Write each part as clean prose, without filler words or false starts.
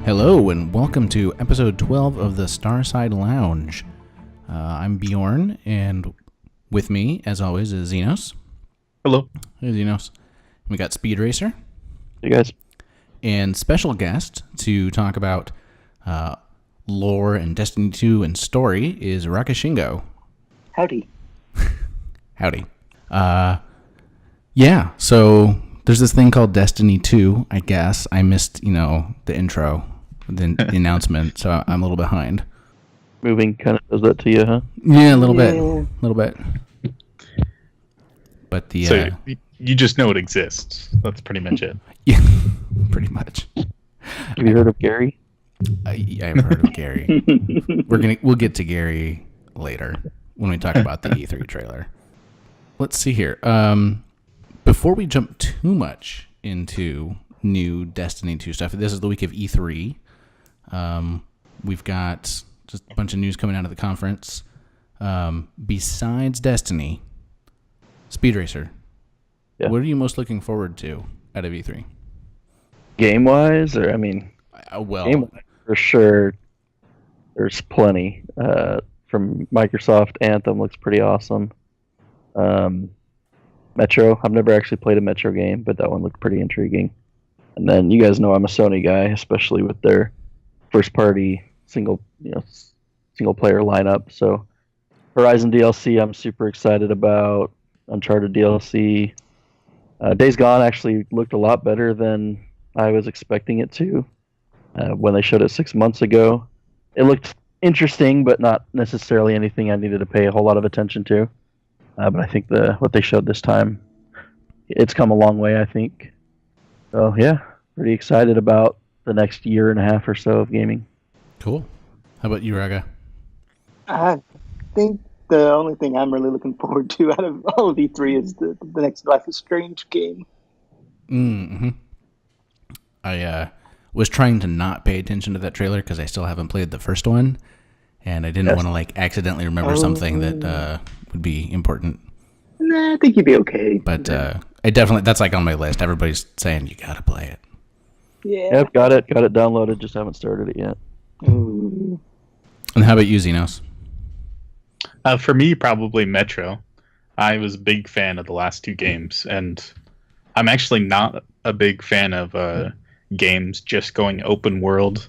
Hello and welcome to episode 12 of the Starside Lounge. I'm Beorn, and with me, as always, is Xenos. Hello. Hey, Xenos. We got Speedracer. Hey, guys. And special guest to talk about lore and Destiny 2 and story is Ragashingo. Howdy. Howdy. Yeah, so there's this thing called Destiny 2, I guess. I missed, the intro, the announcement, so I'm a little behind. Moving kind of does that to you, huh? Yeah, a little bit. But the... So you just know it exists. That's pretty much it. Yeah, pretty much. Have you heard of Gary? I've heard of Gary. We'll get to Gary later when we talk about the E3 trailer. Let's see here. Before we jump too much into new Destiny 2 stuff, this is the week of E3. We've got just a bunch of news coming out of the conference. Besides Destiny, Speedracer, yeah. What are you most looking forward to out of E3? Game-wise, or, game-wise, for sure, there's plenty. From Microsoft, Anthem looks pretty awesome. Metro, I've never actually played a Metro game, but that one looked pretty intriguing. And then you guys know I'm a Sony guy, especially with their first-party single player lineup. So Horizon DLC, I'm super excited about. Uncharted DLC. Days Gone actually looked a lot better than I was expecting it to. When they showed it 6 months ago, it looked interesting, but not necessarily anything I needed to pay a whole lot of attention to. But I think what they showed this time, it's come a long way, I think. So, yeah, pretty excited about the next year and a half or so of gaming. Cool. How about you, Raga? I think the only thing I'm really looking forward to out of all of E3 is the next Life is Strange game. Mm-hmm. I was trying to not pay attention to that trailer because I still haven't played the first one, and I didn't want to accidentally remember something that would be important. Nah, I think you'd be okay. But I definitely, that's on my list. Everybody's saying you gotta play it. Yeah, I've got it downloaded, just haven't started it yet. Mm. And how about you, Xenos? For me, probably Metro. I was a big fan of the last two games, and I'm actually not a big fan of games just going open world,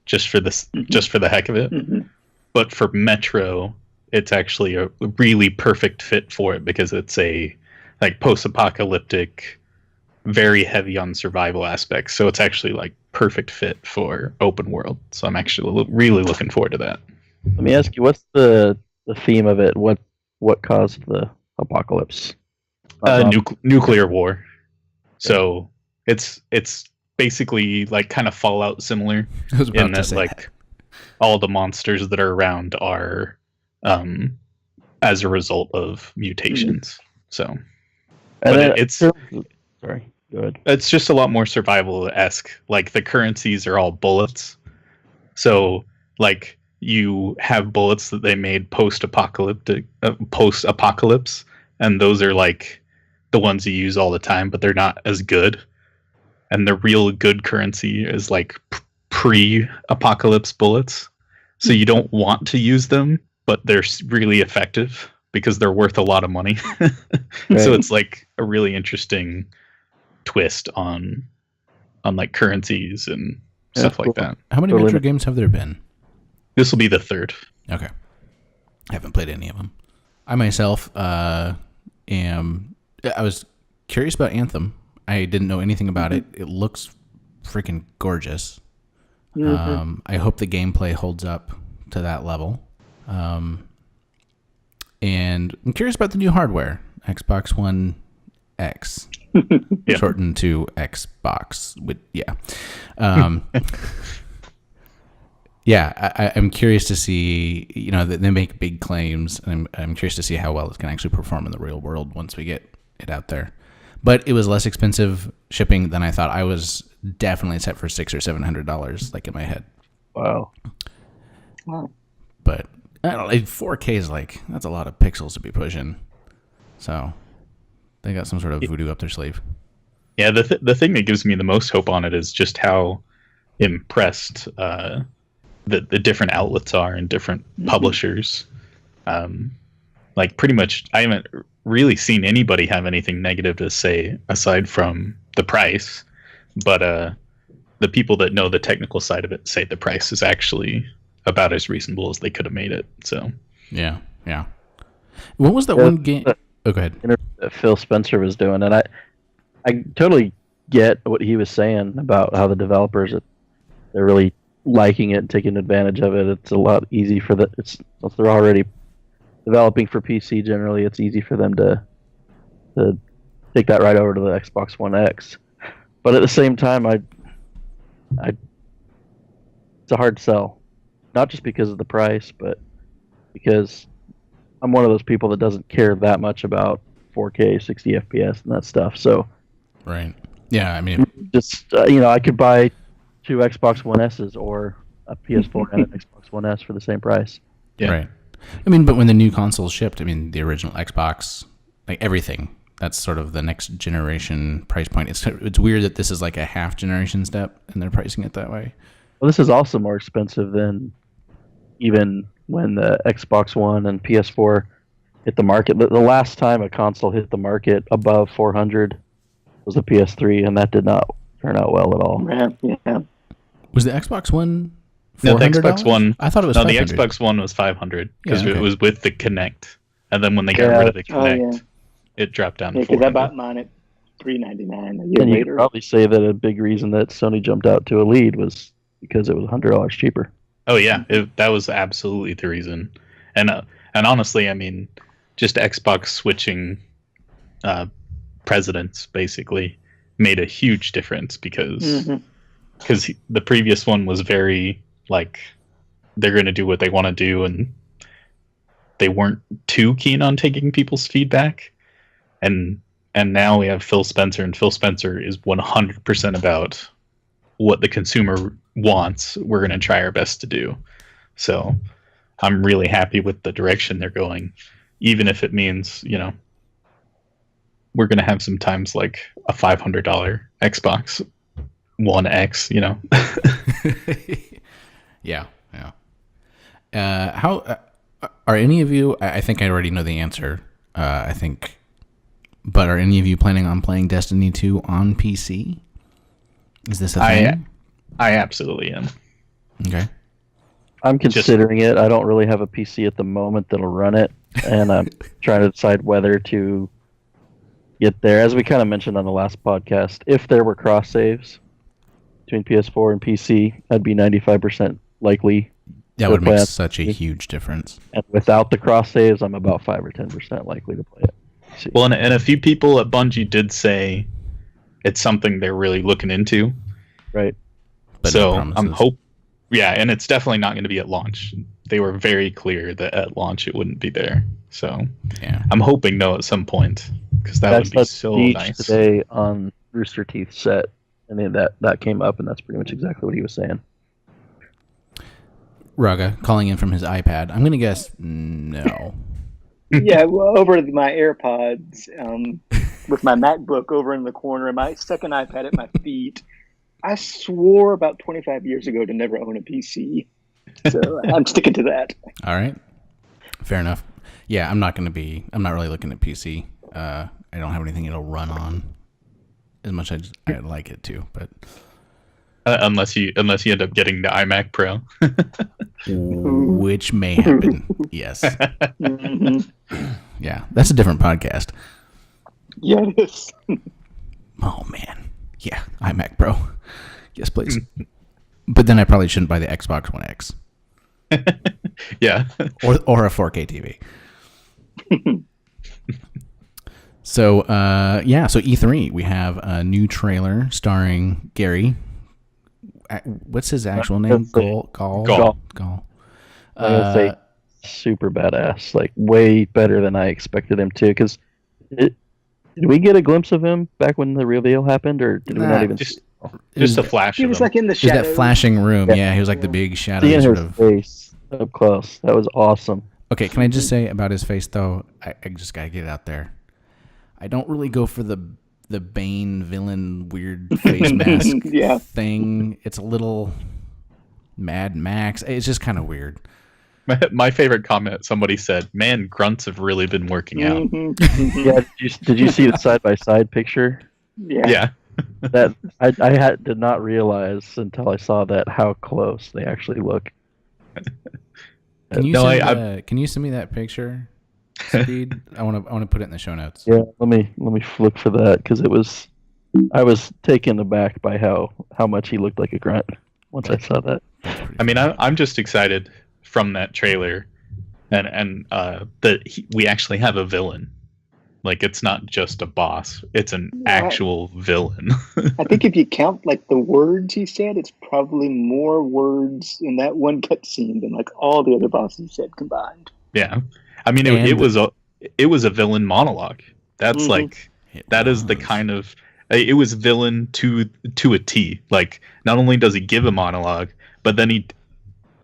just for the heck of it. Mm-hmm. But for Metro, it's actually a really perfect fit for it because it's a post-apocalyptic, very heavy on survival aspects. So it's actually perfect fit for open world. So I'm actually really looking forward to that. Let me ask you, what's the theme of it? What caused the apocalypse? Nuclear war. So it's basically kind of Fallout similar in that all the monsters that are around are as a result of mutations. So, it's sorry. Go ahead. It's just a lot more survival-esque. The currencies are all bullets. So you have bullets that they made post-apocalypse, and those are the ones you use all the time, but they're not as good. And the real good currency is pre-apocalypse bullets. So you don't want to use them, but they're really effective because they're worth a lot of money. Right. So it's a really interesting twist on currencies and stuff like that. How many Metro games have there been? This will be the third. Okay. I haven't played any of them. I myself I was curious about Anthem. I didn't know anything about it. It looks freaking gorgeous. Mm-hmm. I hope the gameplay holds up to that level. And I'm curious about the new hardware. Xbox One X. Yeah. Shortened to Xbox. Yeah, I'm curious to see, they make big claims, and I'm curious to see how well it can actually perform in the real world once we get it out there. But it was less expensive shipping than I thought. I was definitely set for $600 or $700, in my head. Wow. But I don't know, 4K is that's a lot of pixels to be pushing. So they got some sort of voodoo up their sleeve. Yeah, the thing that gives me the most hope on it is just how impressed the different outlets are and different publishers. Like pretty much, I haven't really seen anybody have anything negative to say aside from the price, but the people that know the technical side of it say the price is actually about as reasonable as they could have made it. So yeah. What was that one game? Oh, go ahead. That Phil Spencer was doing, and I totally get what he was saying about how the developers they're really liking it and taking advantage of it. It's a lot easy for since they're already developing for PC. Generally, it's easy for them to take that right over to the Xbox One X. But at the same time, it's a hard sell, not just because of the price, but because I'm one of those people that doesn't care that much about 4K, 60 FPS, and that stuff. So, right, yeah, I mean, just I could buy 2 Xbox One S's or a PS4 and an Xbox One S for the same price. Yeah. Right. I mean, but when the new consoles shipped, I mean, the original Xbox, like everything, that's sort of the next generation price point. It's weird that this is like a half generation step, and they're pricing it that way. Well, this is also more expensive than even when the Xbox One and PS4 hit the market. The last time a console hit the market above 400 was the PS3, and that did not turn out well at all. Yeah. Was the Xbox One $400? No, the Xbox One. I thought it was no, $500. the Xbox One was $500 because it was with the Kinect, and then when they got Yeah. rid of the Kinect, it dropped down to because I $400. bought mine at $399 a year And you could later. probably say that a big reason that Sony jumped out to a lead was because it was $100 cheaper. Oh yeah, that was absolutely the reason, and honestly, I mean, just Xbox switching presidents basically made a huge difference because the previous one was very like they're going to do what they want to do, and they weren't too keen on taking people's feedback, and now we have Phil Spencer, and Phil Spencer is 100% about what the consumer wants. We're going to try our best to do. So I'm really happy with the direction they're going, even if it means, we're going to have some times like a $500 Xbox One X, Yeah. How are any of you, I think I already know the answer, but are any of you planning on playing Destiny 2 on PC? Is this a thing? I absolutely am. Okay. I'm considering it. I don't really have a PC at the moment that'll run it, and I'm trying to decide whether to get there. As we kind of mentioned on the last podcast, if there were cross saves between PS4 and PC, I'd be 95% likely. That would make such a huge difference. And without the cross saves, I'm about 5 or 10% likely to play it. Well, and a few people at Bungie did say it's something they're really looking into. Right. But so no I'm and it's definitely not going to be at launch. They were very clear that at launch it wouldn't be there. So yeah, I'm hoping no at some point, because that would be so nice. Today on Rooster Teeth set, and then that came up, and that's pretty much exactly what he was saying. Raga calling in from his iPad. I'm going to guess no. Yeah, well, over my AirPods, with my MacBook over in the corner and my second iPad at my feet. I swore about 25 years ago to never own a PC. So I'm sticking to that. All right. Fair enough. Yeah, I'm not really looking at PC. I don't have anything it'll run on as much as I'd like it to, but unless you end up getting the iMac Pro. Which may happen. Yes. Yeah, that's a different podcast. Yeah, it is. Oh man. Yeah, iMac Pro. Yes, please. But then I probably shouldn't buy the Xbox One X. Yeah. Or a 4K TV. So, so E3, we have a new trailer starring Gary. What's his actual name? Gall. I'm gonna say super badass, like way better than I expected him to. Because did we get a glimpse of him back when the reveal happened, or did we not even? Just a flash. He was like in the It was shadows. that flashing room. Yeah, he was like the big shadow. Seeing Sort his of face up close, that was awesome. Okay, can I just say about his face though? I just gotta get it out there. I don't really go for the the Bane villain weird face mask thing. It's a little Mad Max. It's just kind of weird. My favorite comment, somebody said, "Man, grunts have really been working out." Yeah, did you see the side by side picture? Yeah. That did not realize until I saw that how close they actually look. Can you send me that picture, Speed? I want to put it in the show notes. Yeah, let me look for that because I was taken aback by how much he looked like a grunt once I saw that. I mean, I'm just excited from that trailer, and that we actually have a villain. Like, it's not just a boss; it's an actual villain. I think if you count like the words he said, it's probably more words in that one cutscene than like all the other bosses he said combined. Yeah, I mean, it was a villain monologue. That's like that is the kind of it was villain to a T. Like, not only does he give a monologue, but then he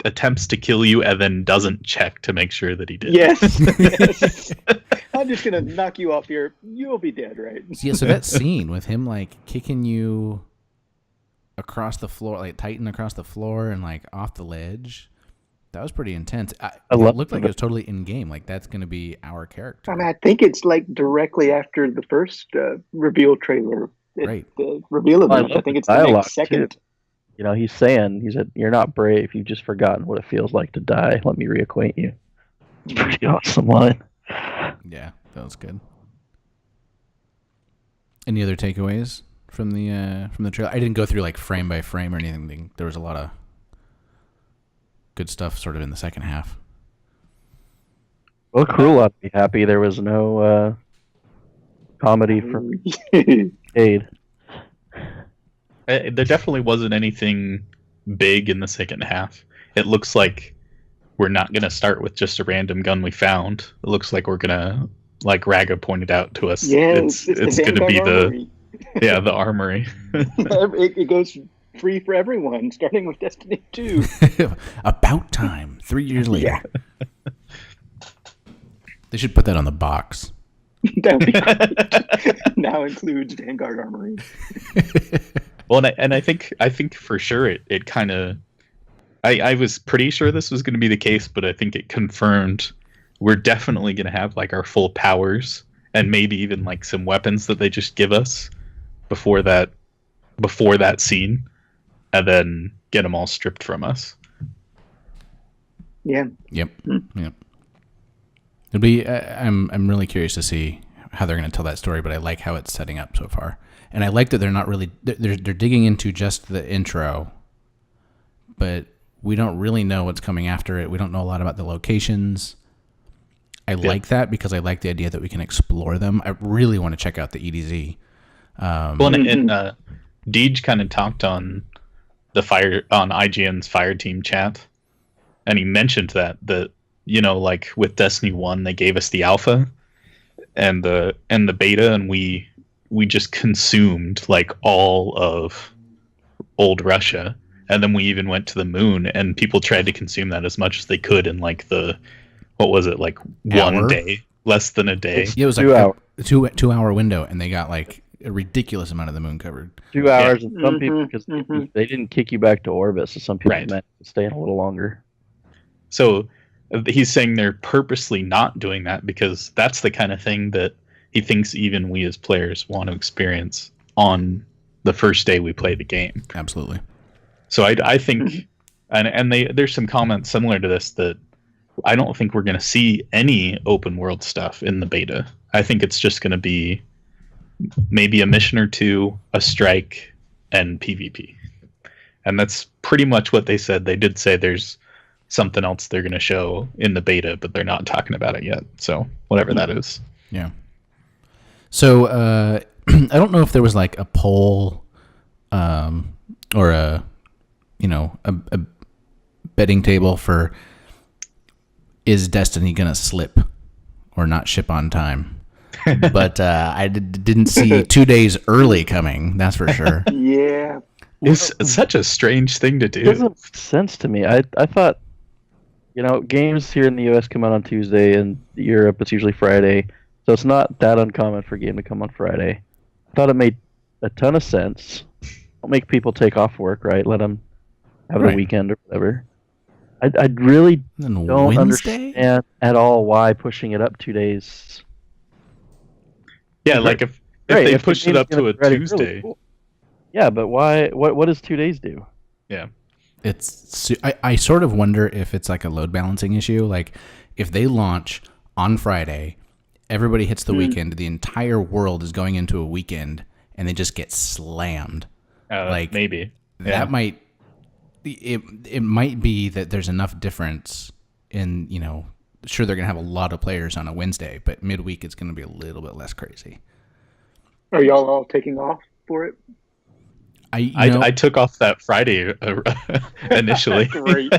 attempts to kill you and then doesn't check to make sure that he did. Yes. I'm just gonna knock you off here. You'll be dead, right? Yeah. So that scene with him like kicking you across the floor, like Titan across the floor and like off the ledge, that was pretty intense. It looked like it was totally in game. Like, that's gonna be our character. I mean, I think it's like directly after the first reveal trailer. Right. The reveal of it. I think it's the next second. Too. You know, he said, "You're not brave. You've just forgotten what it feels like to die. Let me reacquaint you." It's a pretty awesome line. Yeah, that was good. Any other takeaways from the trailer? I didn't go through like frame by frame or anything. There was a lot of good stuff sort of in the second half. Well, Cruel ought to be happy there was no comedy from Cade. There definitely wasn't anything big in the second half. It looks like we're not going to start with just a random gun we found. It looks like we're going to, like Raga pointed out to us, it's going to be the armory. It goes free for everyone, starting with Destiny 2. About time, 3 years later. Yeah. They should put that on the box. That would be great. Now includes Vanguard Armory. Well, and I think for sure it kind of... I was pretty sure this was going to be the case, but I think it confirmed we're definitely going to have like our full powers and maybe even like some weapons that they just give us before that scene, and then get them all stripped from us. Yeah. Yep. Yep. It'll be. I'm really curious to see how they're going to tell that story, but I like how it's setting up so far, and I like that they're not really they're digging into just the intro, but we don't really know what's coming after it. We don't know a lot about the locations. I like that because I like the idea that we can explore them. I really want to check out the EDZ. Well, and Deej kind of talked on IGN's Fire Team chat, and he mentioned that you know, like with Destiny 1, they gave us the alpha and the beta, and we just consumed like all of old Russia. And then we even went to the moon, and people tried to consume that as much as they could in like what was it, like 1 day, less than a day. Yeah, it was like a 2 hour window, and they got like a ridiculous amount of the moon covered. 2 hours, and some people, because they didn't kick you back to orbit, so some people meant to stay in a little longer. So he's saying they're purposely not doing that because that's the kind of thing that he thinks even we as players want to experience on the first day we play the game. Absolutely. So I think, and there's some comments similar to this, that I don't think we're going to see any open world stuff in the beta. I think it's just going to be maybe a mission or two, a strike, and PvP. And that's pretty much what they said. They did say there's something else they're going to show in the beta, but they're not talking about it yet. So whatever that is. Yeah. So I don't know if there was like a poll or a betting table for is Destiny gonna slip or not ship on time, but I didn't see 2 days early coming, that's for sure. Yeah, it's such a strange thing to do. It doesn't make sense to me. I thought, games here in the US come out on Tuesday, and Europe it's usually Friday, so it's not that uncommon for a game to come on Friday. I thought it made a ton of sense. Don't make people take off work, right? Let them have the weekend or whatever. I really don't understand at all why pushing it up 2 days. Yeah, like if they pushed it up to a Tuesday. Really cool. Yeah, but why? What does 2 days do? Yeah. I sort of wonder if it's like a load balancing issue. Like if they launch on Friday, everybody hits the weekend, the entire world is going into a weekend, and they just get slammed. Like maybe that might it might be that there's enough difference in, sure they're gonna have a lot of players on a Wednesday, but midweek it's gonna be a little bit less crazy. Are y'all all taking off for it? I took off that Friday initially. Great.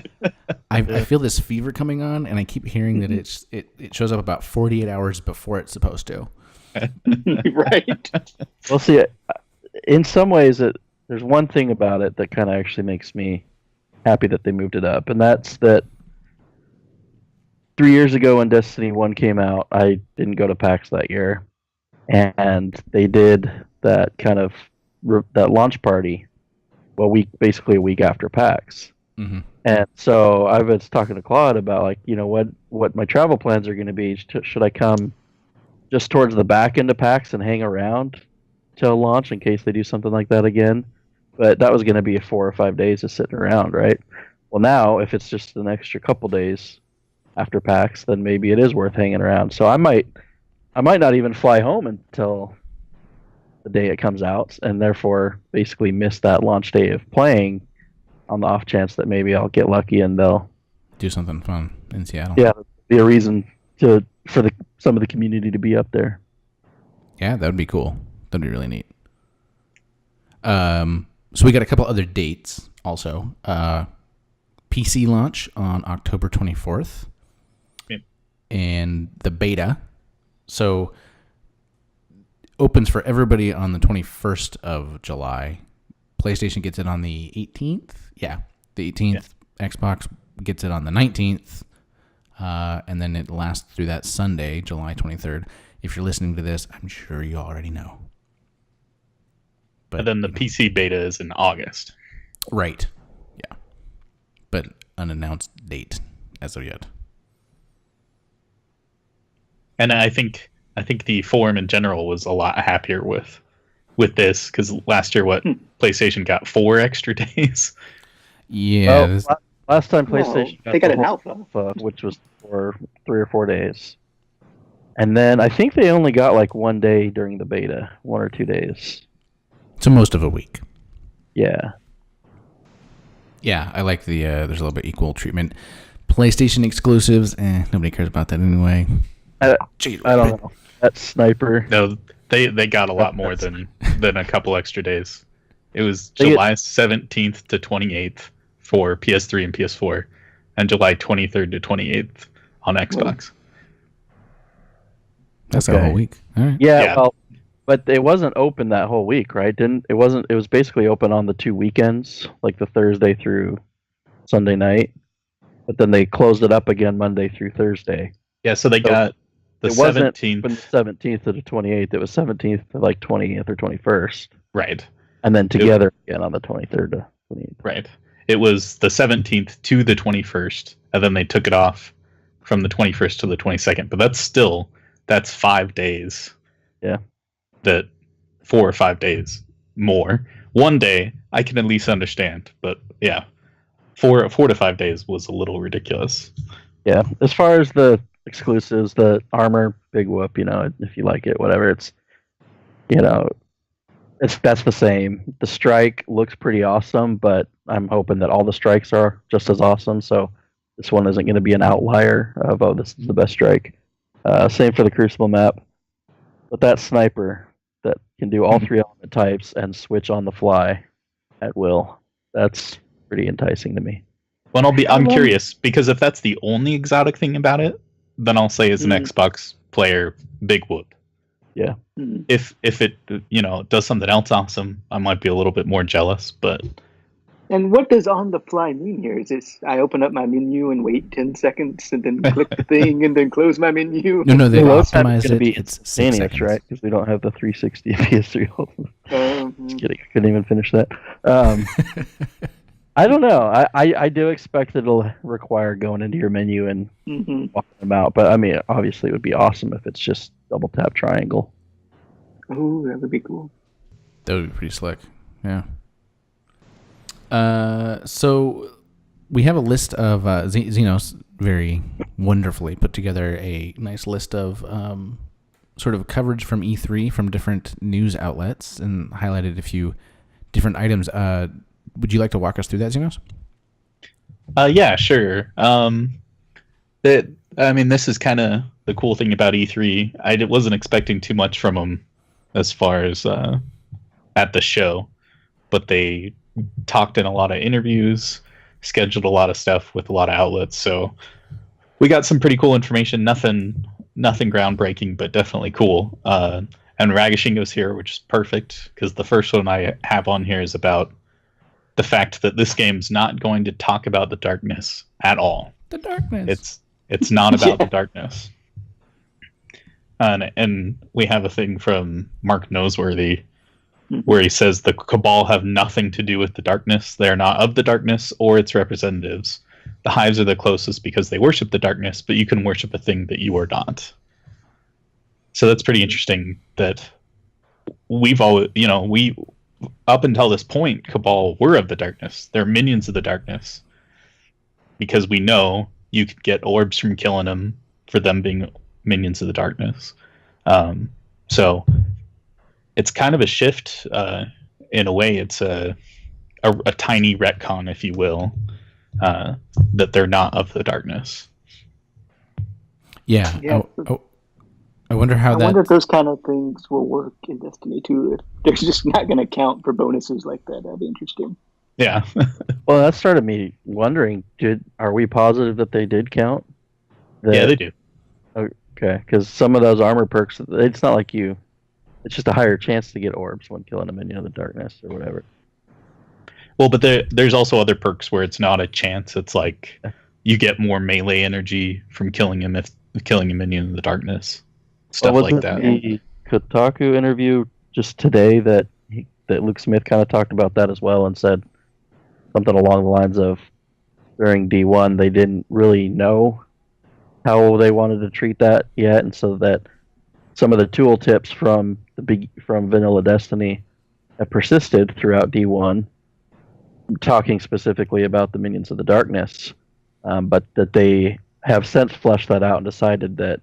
I feel this fever coming on, and I keep hearing that it shows up about 48 hours before it's supposed to. Right. Well, see, in some ways, there's one thing about it that kind of actually makes me happy that they moved it up, and that's that 3 years ago when Destiny 1 came out, I didn't go to PAX that year, and they did that kind of that launch party basically a week after PAX. Mm-hmm. And so I was talking to Claude about, like, what my travel plans are going to be. Should I come just towards the back end of PAX and hang around till launch in case they do something like that again? But that was going to be 4 or 5 days of sitting around, right? Well, now if it's just an extra couple days after PAX, then maybe it is worth hanging around. So I might not even fly home until the day it comes out, and therefore basically miss that launch day of playing on the off chance that maybe I'll get lucky and they'll do something fun in Seattle. Yeah, be a reason for some of the community to be up there. Yeah, that would be cool. That'd be really neat. So we got a couple other dates also. PC launch on October 24th. Yep. And the beta. So opens for everybody on the 21st of July. PlayStation gets it on the 18th. Yeah, the 18th. Yeah. Xbox gets it on the 19th. And then it lasts through that Sunday, July 23rd. If you're listening to this, I'm sure you already know. But then the PC beta is in August. Right. Yeah. But unannounced date as of yet. And I think the forum in general was a lot happier with this, because last year PlayStation got 4 extra days. Yeah. Well, last time PlayStation got an alpha, which was for 3 or 4 days, and then I think they only got like 1 day during the beta, 1 or 2 days. So most of a week. Yeah. Yeah, I like the there's a little bit equal treatment. PlayStation exclusives, nobody cares about that anyway. I don't know. That Sniper. No, they got a lot more than a couple extra days. It was July 17th to 28th for PS3 and PS4, and July 23rd to 28th on Xbox. That's a whole week. All right. Yeah, well, but it wasn't open that whole week, right? It was basically open on the 2 weekends, like the Thursday through Sunday night. But then they closed it up again Monday through Thursday. Yeah, so they got the 17th. Wasn't from the 17th to the 28th. It was 17th to like 20th or 21st. Right. And then together again on the 23rd to 28th. Right. It was the 17th to the 21st, and then they took it off from the 21st to the 22nd. But that's 5 days. Yeah. 4 or 5 days more. 1 day I can at least understand, but yeah, 4 to 5 days was a little ridiculous. Yeah. As far as the exclusives, the armor, big whoop, if you like it, whatever, it's that's the same. The strike looks pretty awesome, but I'm hoping that all the strikes are just as awesome, so this one isn't going to be an outlier of, this is the best strike. Same for the Crucible map. But that Sniper that can do all 3 element types and switch on the fly at will, that's pretty enticing to me. Well, I'm curious, because if that's the only exotic thing about it, then I'll say as an Xbox player, big whoop. Yeah. If it does something else awesome, I might be a little bit more jealous, but And what does on the fly mean here? Is this I open up my menu and wait 10 seconds and then click the thing and then close my menu? No, they've Load time is optimized gonna it. be It's 6 instantaneous, seconds. right? Because we don't have the 360 PS3. Just kidding. I couldn't even finish that. I don't know. I do expect it'll require going into your menu and walking them out. But I mean, obviously, it would be awesome if it's just double tap triangle. Oh, that would be cool. That would be pretty slick. Yeah. So we have a list of Xenos very wonderfully put together a nice list of sort of coverage from E3 from different news outlets and highlighted a few different items. Would you like to walk us through that, Xenos? Yeah, sure. This is kind of the cool thing about E3. I wasn't expecting too much from them as far as at the show, but they talked in a lot of interviews, scheduled a lot of stuff with a lot of outlets, so we got some pretty cool information. Nothing groundbreaking, but definitely cool. And Ragashingo's here, which is perfect, because the first one I have on here is about the fact that this game's not going to talk about the darkness at all. The darkness. It's not about the darkness. And we have a thing from Mark Noseworthy where he says the Cabal have nothing to do with the darkness. They are not of the darkness or its representatives. The Hives are the closest because they worship the darkness, but you can worship a thing that you are not. So that's pretty interesting that we've always, we up until this point, Cabal were of the darkness. They're minions of the darkness. Because we know you could get orbs from killing them for them being minions of the darkness. So it's kind of a shift in a way. It's a tiny retcon, if you will, that they're not of the darkness. Yeah. I wonder how I wonder if those kind of things will work in Destiny 2. If they're just not going to count for bonuses like that. That'd be interesting. Yeah. Well, that started me wondering, are we positive that they did count? Yeah, they do. Okay, because some of those armor perks, it's not like it's just a higher chance to get orbs when killing a minion of the darkness or whatever. Well, but there's also other perks where it's not a chance. It's like you get more melee energy from killing him if killing a minion in the darkness. Stuff like that. The Kotaku interview just today that Luke Smith kind of talked about that as well and said something along the lines of during D1 they didn't really know how they wanted to treat that yet, and so that some of the tool tips from Vanilla Destiny have persisted throughout D1, talking specifically about the minions of the darkness, but that they have since fleshed that out and decided that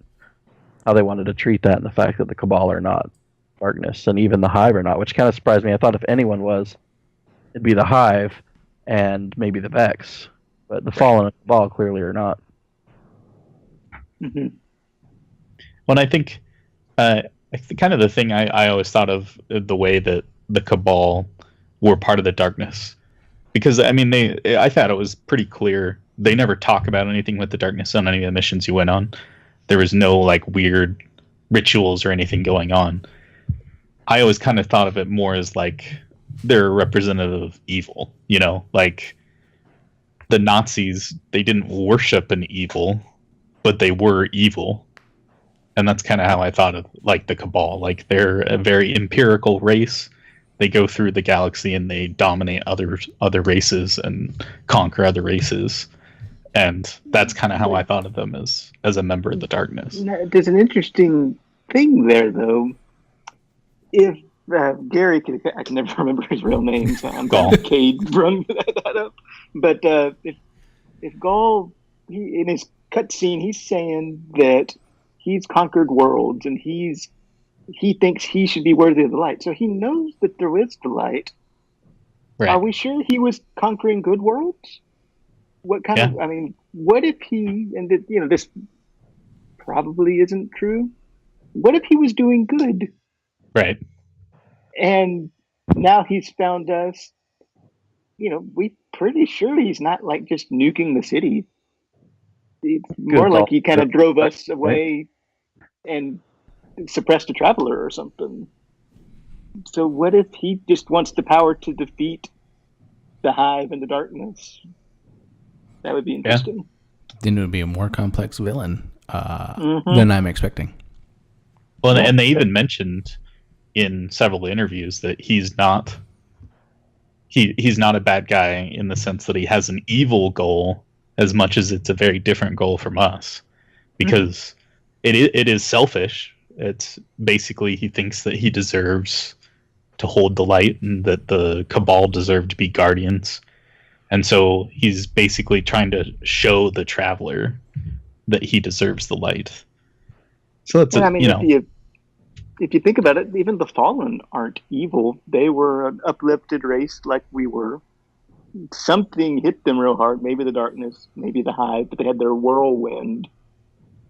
how they wanted to treat that and the fact that the Cabal are not darkness and even the Hive are not, which kind of surprised me. I thought if anyone was, it'd be the Hive and maybe the Vex, but the Fallen and the Cabal clearly are not. Mm-hmm. When I think kind of the thing I always thought of the way that the Cabal were part of the darkness, because I thought it was pretty clear they never talk about anything with the darkness on any of the missions you went on. There was no like weird rituals or anything going on. I always kind of thought of it more as like they're a representative of evil, like the Nazis, they didn't worship an evil, but they were evil. And that's kind of how I thought of like the Cabal. Like they're a very empirical race. They go through the galaxy and they dominate other races and conquer other races. And that's kind of how I thought of them as a member of the darkness. There's an interesting thing there, though. If Gary, I can never remember his real name, so I'm glad Cade brung that up. But if Gaul, in his cutscene, he's saying that he's conquered worlds and he thinks he should be worthy of the light. So he knows that there is the light. Right. Are we sure he was conquering good worlds? What kind of? What if he this probably isn't true. What if he was doing good? Right. And now he's found us. We're pretty sure he's not like just nuking the city. It's more like he kind of drove us away and suppressed a traveler or something. So what if he just wants the power to defeat the Hive and the Darkness. That would be interesting. Then it would be a more complex villain than I'm expecting. Well, and they even mentioned in several interviews that he's not a bad guy in the sense that he has an evil goal as much as it's a very different goal from us, because it is selfish. It's basically he thinks that he deserves to hold the light and that the Cabal deserve to be guardians. And so he's basically trying to show the Traveler that he deserves the light. So it's if you think about it, even the Fallen aren't evil. They were an uplifted race like we were. Something hit them real hard, maybe the Darkness, maybe the Hive, but they had their whirlwind.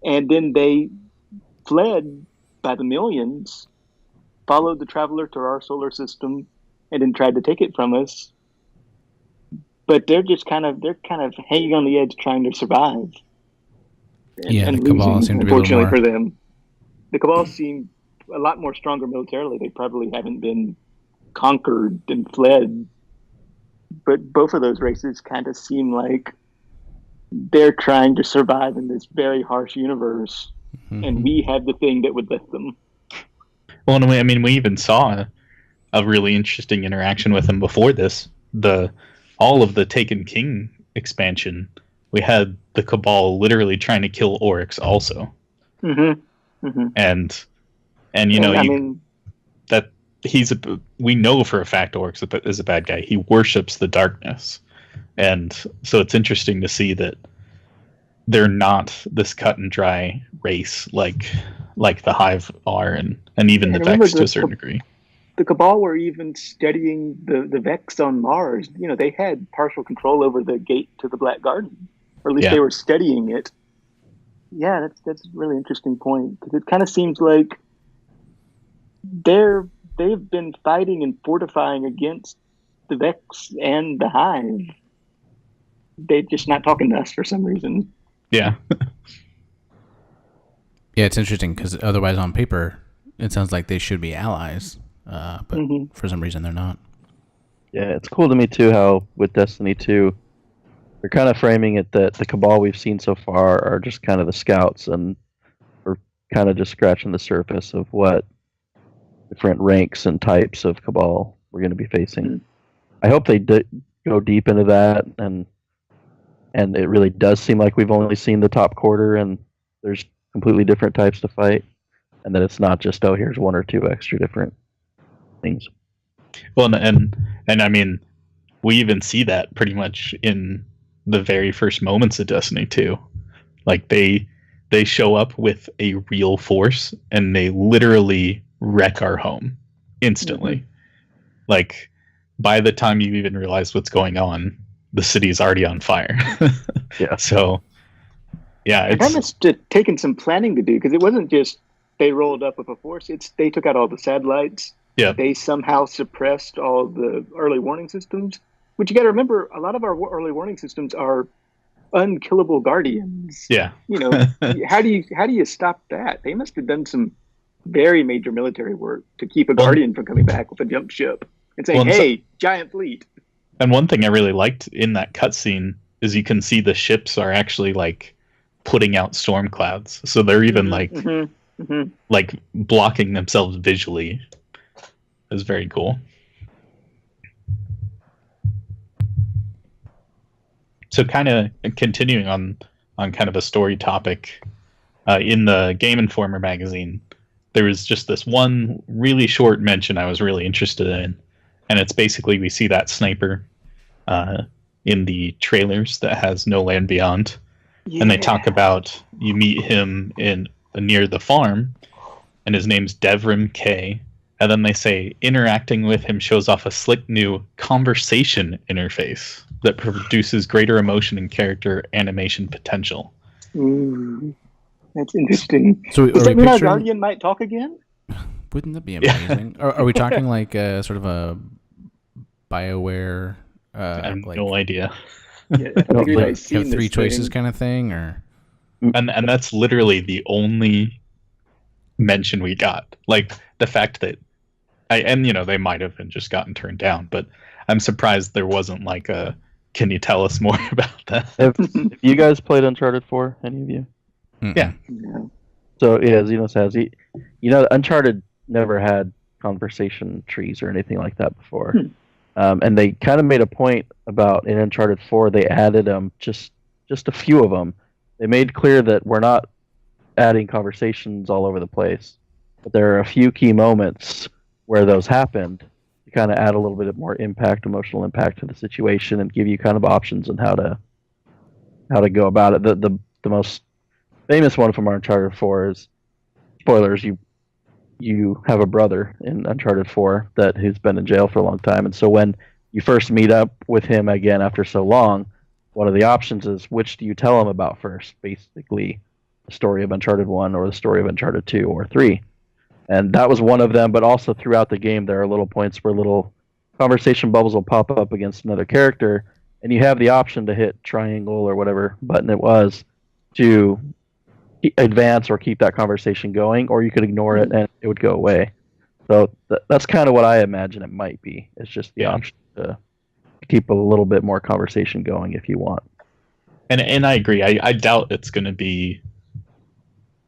And then they fled by the millions, followed the Traveler to our solar system, and then tried to take it from us. But they're kind of hanging on the edge trying to survive. And the Cabal seemed to be unfortunately for them. The Cabal seem a lot more stronger militarily. They probably haven't been conquered and fled. But both of those races kind of seem like they're trying to survive in this very harsh universe. And we have the thing that would lift them. Well, I mean, we even saw a really interesting interaction with them before this. All of the Taken King expansion, we had the Cabal literally trying to kill Oryx also. And that we know for a fact Oryx is a bad guy. He worships the darkness. And so it's interesting to see that they're not this cut and dry race like the Hive are, and even the Vex to a certain degree. The Cabal were even studying the Vex on Mars. They had partial control over the gate to the Black Garden, or at least they were studying it. Yeah, that's a really interesting point, because it kind of seems like they've been fighting and fortifying against the Vex and the Hive. They're just not talking to us for some reason. Yeah. Yeah, it's interesting because otherwise on paper it sounds like they should be allies, but for some reason they're not. Yeah, it's cool to me too how with Destiny 2 they're kind of framing it that the Cabal we've seen so far are just kind of the scouts, and we're kind of just scratching the surface of what different ranks and types of Cabal we're going to be facing. I hope they go deep into that, and it really does seem like we've only seen the top quarter, and there's completely different types to fight, and that it's not just, here's one or two extra different things. Well, and I mean, we even see that pretty much in the very first moments of Destiny 2. Like they show up with a real force, and they literally wreck our home instantly. Like by the time you even realize what's going on, the city is already on fire. Yeah. So yeah, that must have taken some planning to do, because it wasn't just they rolled up with a force. They took out all the satellites. Yeah. They somehow suppressed all the early warning systems. Which you got to remember, a lot of our early warning systems are unkillable guardians. Yeah. How do you stop that? They must have done some very major military work to keep a guardian from coming back with a jump ship and saying, giant fleet. And one thing I really liked in that cutscene is you can see the ships are actually like putting out storm clouds. So they're even like blocking themselves visually. It was very cool. So kind of continuing on kind of a story topic, in the Game Informer magazine, there was just this one really short mention I was really interested in. And it's basically we see that sniper in the trailers that has No Land Beyond. Yeah. And they talk about you meet him near the farm, and his name's Devrim K. And then they say interacting with him shows off a slick new conversation interface that produces greater emotion and character animation potential. That's interesting. So does that mean our Guardian might talk again? Wouldn't that be amazing? Yeah. Are we talking like sort of a BioWare? I have no idea. Yeah, I don't think have three choices kind of thing, or and that's literally the only mention we got. Like the fact that they might have just gotten turned down, but I'm surprised there wasn't like a. Can you tell us more about that? Have you guys played Uncharted 4? Any of you? Yeah. So yeah, Xenos has. Uncharted never had conversation trees or anything like that before, and they kind of made a point about in Uncharted 4 they added them just a few of them. They made clear that we're not adding conversations all over the place, but there are a few key moments where those happened to kind of add a little bit more emotional impact to the situation, and give you kind of options on how to go about it. The most famous one from Uncharted 4 is, spoilers, you have a brother in Uncharted 4 who's been in jail for a long time, and so when you first meet up with him again after so long, one of the options is which do you tell him about first, basically the story of Uncharted 1 or the story of Uncharted 2 or 3. And that was one of them, but also throughout the game there are little points where little conversation bubbles will pop up against another character, and you have the option to hit triangle or whatever button it was to advance or keep that conversation going, or you could ignore it and it would go away. So that's kind of what I imagine it might be. It's just the option to keep a little bit more conversation going if you want. And I agree. I doubt it's going to be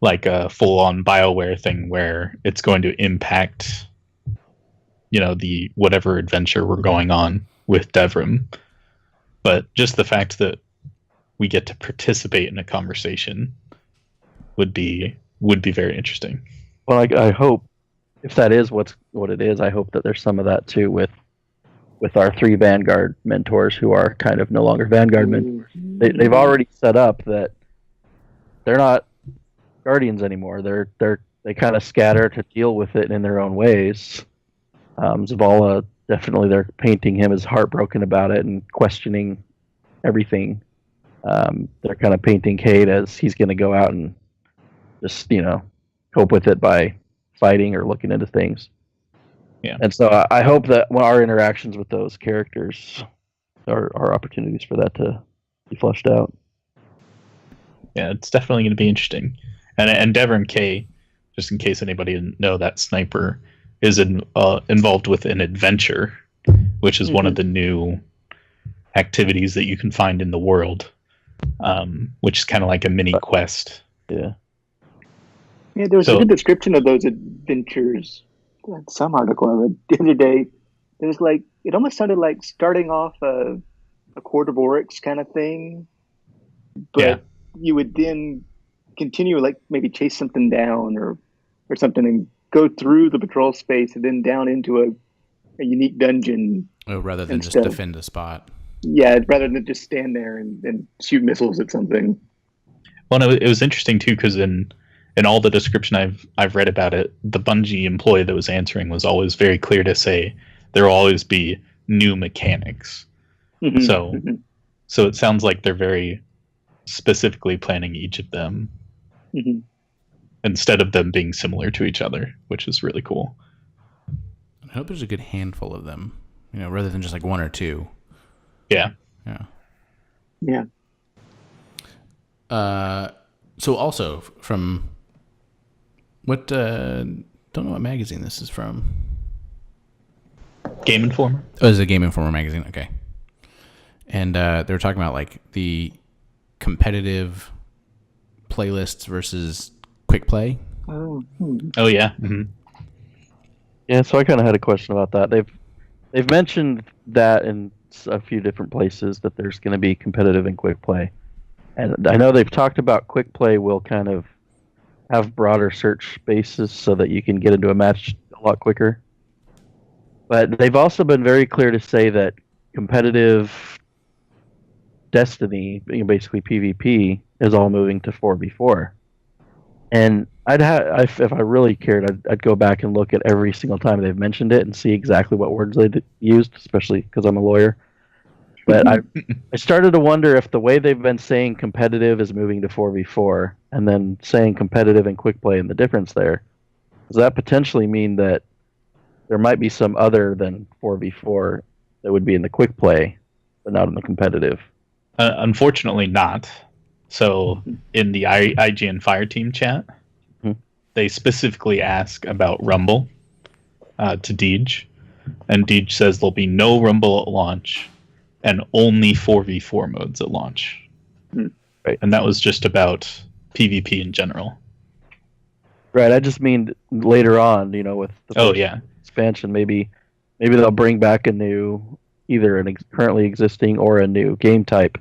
like a full-on BioWare thing where it's going to impact, the whatever adventure we're going on with Devrim. But just the fact that we get to participate in a conversation would be very interesting. Well, I hope if that is what it is, I hope that there's some of that too with our 3 Vanguard mentors who are kind of no longer Vanguard mentors. They've already set up that they're not Guardians anymore. They kind of scatter to deal with it in their own ways. Zavala, definitely, they're painting him as heartbroken about it and questioning everything. They're kind of painting Cade as he's going to go out and just cope with it by fighting or looking into things. Yeah. And so I hope that our interactions with those characters are opportunities for that to be fleshed out. Yeah, it's definitely going to be interesting. And Devrim K, just in case anybody didn't know, that sniper is involved with an adventure, which is one of the new activities that you can find in the world, which is kind of like a mini quest. Yeah. Yeah, there was a good description of those adventures. Some article I read the other day. It was like, it almost sounded like starting off a Court of Oryx kind of thing, but you would then continue, like maybe chase something down or something, and go through the patrol space and then down into a unique dungeon. Oh, rather than just defend a spot. Yeah, rather than just stand there and shoot missiles at something. Well, no, it was interesting too because in all the description I've read about it, the Bungie employee that was answering was always very clear to say there will always be new mechanics. Mm-hmm. So it sounds like they're very specifically planning each of them instead of them being similar to each other, which is really cool. I hope there's a good handful of them, rather than just like 1 or 2. Yeah. Yeah. So also from what don't know what magazine this is from. Game Informer. Oh, it's a Game Informer magazine. Okay. And they were talking about like the competitive playlists versus quick play. Oh yeah. Mm-hmm. Yeah, so I kind of had a question about that. They've mentioned that in a few different places that there's going to be competitive and quick play. And I know they've talked about quick play will kind of have broader search spaces so that you can get into a match a lot quicker. But they've also been very clear to say that competitive Destiny, basically PvP, is all moving to 4v4. And if I really cared, I'd go back and look at every single time they've mentioned it and see exactly what words they used, especially because I'm a lawyer. But I started to wonder if the way they've been saying competitive is moving to 4v4, and then saying competitive and quick play and the difference there, does that potentially mean that there might be some other than 4v4 that would be in the quick play, but not in the competitive? Unfortunately not. So in the IGN Fireteam chat, they specifically ask about Rumble to Deej. and Deej says there'll be no Rumble at launch and only 4v4 modes at launch. Right. And that was just about PvP in general. Right, I just mean later on, with the expansion, maybe they'll bring back a new, either an currently existing or a new game type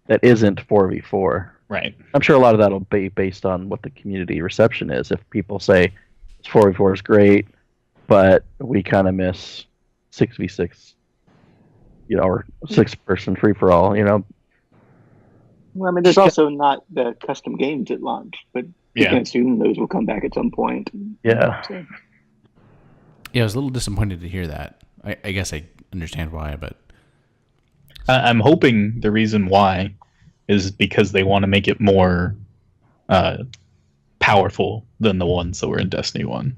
that isn't 4v4. Right. I'm sure a lot of that will be based on what the community reception is. If people say 4v4 is great, but we kind of miss 6v6, or 6-person free-for-all, Well, I mean, there's also not the custom games at launch, but you can assume those will come back at some point. Yeah. So. Yeah, I was a little disappointed to hear that. I guess I understand why, but... I'm hoping the reason why is because they want to make it more powerful than the ones that were in Destiny 1.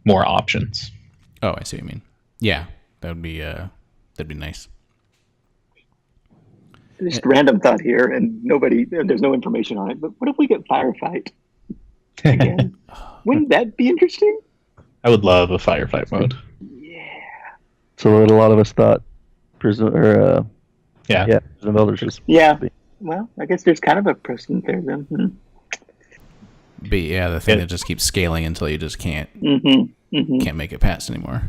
More options. Oh, I see what you mean. Yeah, that'd be nice. Just random thought here, and there's no information on it, but what if we get Firefight again? Wouldn't that be interesting? I would love a firefight mode. Yeah. So what a lot of us thought Prison Elders was. Yeah. Well, I guess there's kind of a precedent there then. But yeah, the thing that just keeps scaling until you just can't make it past anymore.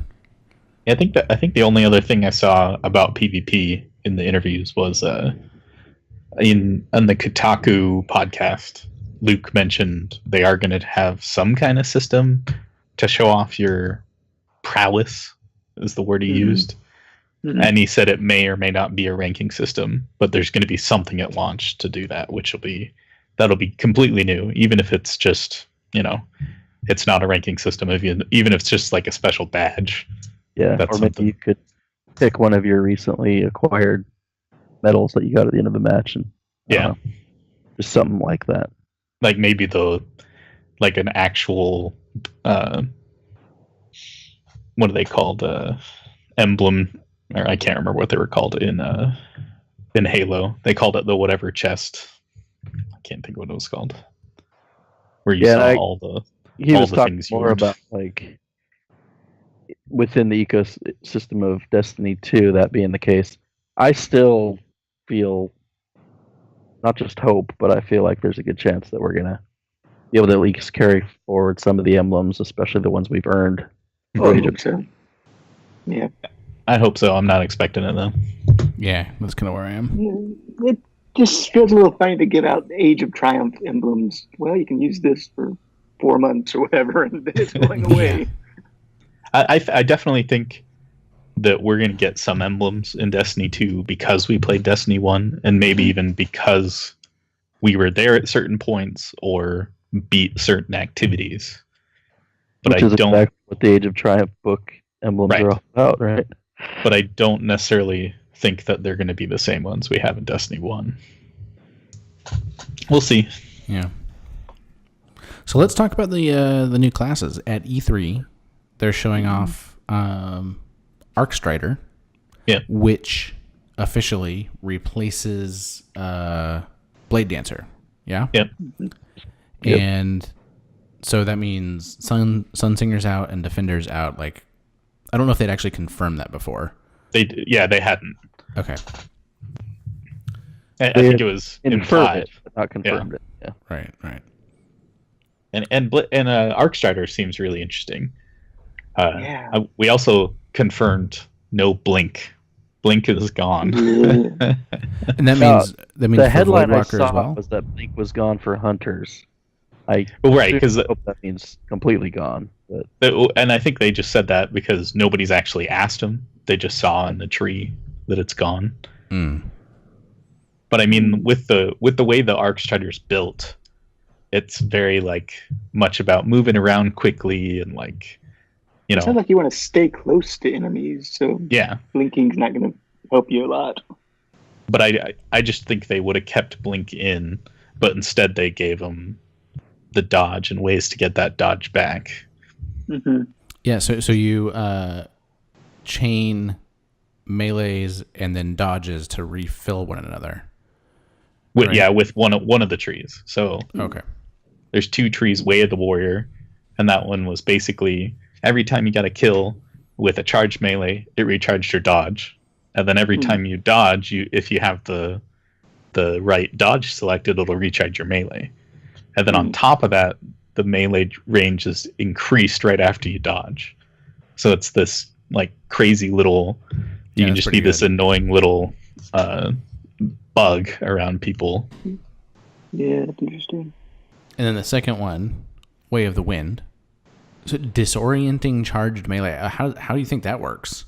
Yeah, I think the only other thing I saw about PvP in the interviews was in on the Kotaku podcast, Luke mentioned they are going to have some kind of system to show off your prowess, is the word he used. And he said it may or may not be a ranking system, but there's going to be something at launch to do that, that'll be completely new, even if it's just, it's not a ranking system, even if it's just like a special badge. Yeah, or maybe you could pick one of your recently acquired medals that you got at the end of the match, and just something like that. Like maybe an actual what are they called? Emblem, or I can't remember what they were called in Halo. They called it the whatever chest. I can't think what it was called. Where you saw all the things you more about like within the ecosystem of Destiny 2, that being the case. I still feel, not just hope, but I feel like there's a good chance that we're gonna be able to at least carry forward some of the emblems, especially the ones we've earned. I hope so. Yeah, I hope so. I'm not expecting it though. Yeah, that's kind of where I am. It just feels a little funny to give out Age of Triumph emblems. Well, you can use this for 4 months or whatever, and then it's going away. I definitely think that we're going to get some emblems in Destiny 2 because we played Destiny 1, and maybe even because we were there at certain points or beat certain activities. But Which is exactly what the Age of Triumph book emblems are all about, right? But I don't necessarily think that they're going to be the same ones we have in Destiny 1. We'll see. Yeah. So let's talk about the new classes. At E3, they're showing off Arcstrider, which officially replaces Blade Dancer. Yeah? Yep. And so that means Sunsinger's out and Defender's out. Like, I don't know if they'd actually confirmed that before. They hadn't. Okay. I think it was implied, but not confirmed it. Yeah. Right. And Arcstrider seems really interesting. We also confirmed no Blink. Blink is gone. And that means the headline I saw as well? was that Blink was gone for Hunters. Because hope that means completely gone. But and I think they just said that because nobody's actually asked them. They just saw in the tree that it's gone. But I mean, with the way the Arcstrider's built, it's very much about moving around quickly and It sounds like you want to stay close to enemies, so blinking's not going to help you a lot. But I just think they would have kept Blink in, but instead they gave them the dodge and ways to get that dodge back. Mm-hmm. Yeah, so you chain melees and then dodges to refill one another. With one of the trees. So okay, there's 2 trees, Way of the Warrior, and that one was basically every time you got a kill with a charged melee, it recharged your dodge. And then every time you dodge, if you have the right dodge selected, it'll recharge your melee. And then on top of that, the melee range is increased right after you dodge. So it's this like crazy little, you can just be this annoying little bug around people. Yeah, that's interesting. And then the second one, Way of the Wind. So disorienting charged melee. How do you think that works?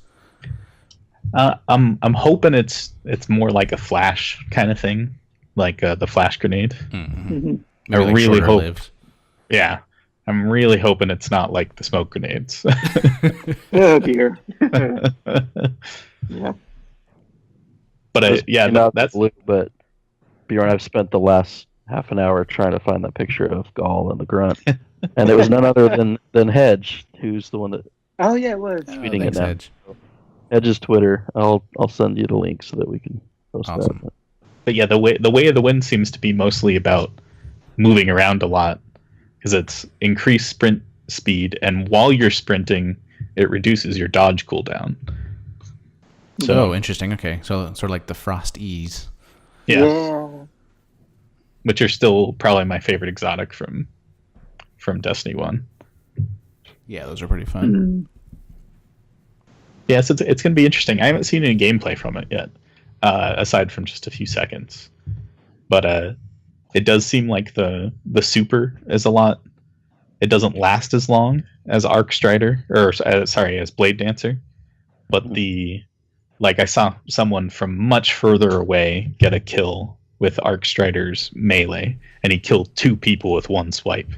I'm hoping it's more like a flash kind of thing, like the flash grenade. Mm-hmm. I really hope. Yeah, I'm really hoping it's not like the smoke grenades. Oh dear. Yeah. But that's. But Beorn, I've spent the last half an hour trying to find that picture of Gaul and the grunt, and it was none other than Hedge, who's the one that. Oh yeah, it was. Tweeting it now. Hedge's Twitter. I'll send you the link so that we can post that. But yeah, the way of the wind seems to be mostly about moving around a lot, because it's increased sprint speed, and while you're sprinting, it reduces your dodge cooldown. So interesting. Okay, so sort of like the Frost Ease. Yeah. Which are still probably my favorite exotic from Destiny 1. Yeah, those are pretty fun. Yes, it's going to be interesting. I haven't seen any gameplay from it yet, aside from just a few seconds. But it does seem like the super is a lot. It doesn't last as long as Arc Strider, as Blade Dancer. But I saw someone from much further away get a kill with Arc Strider's melee, and he killed 2 people with 1 swipe,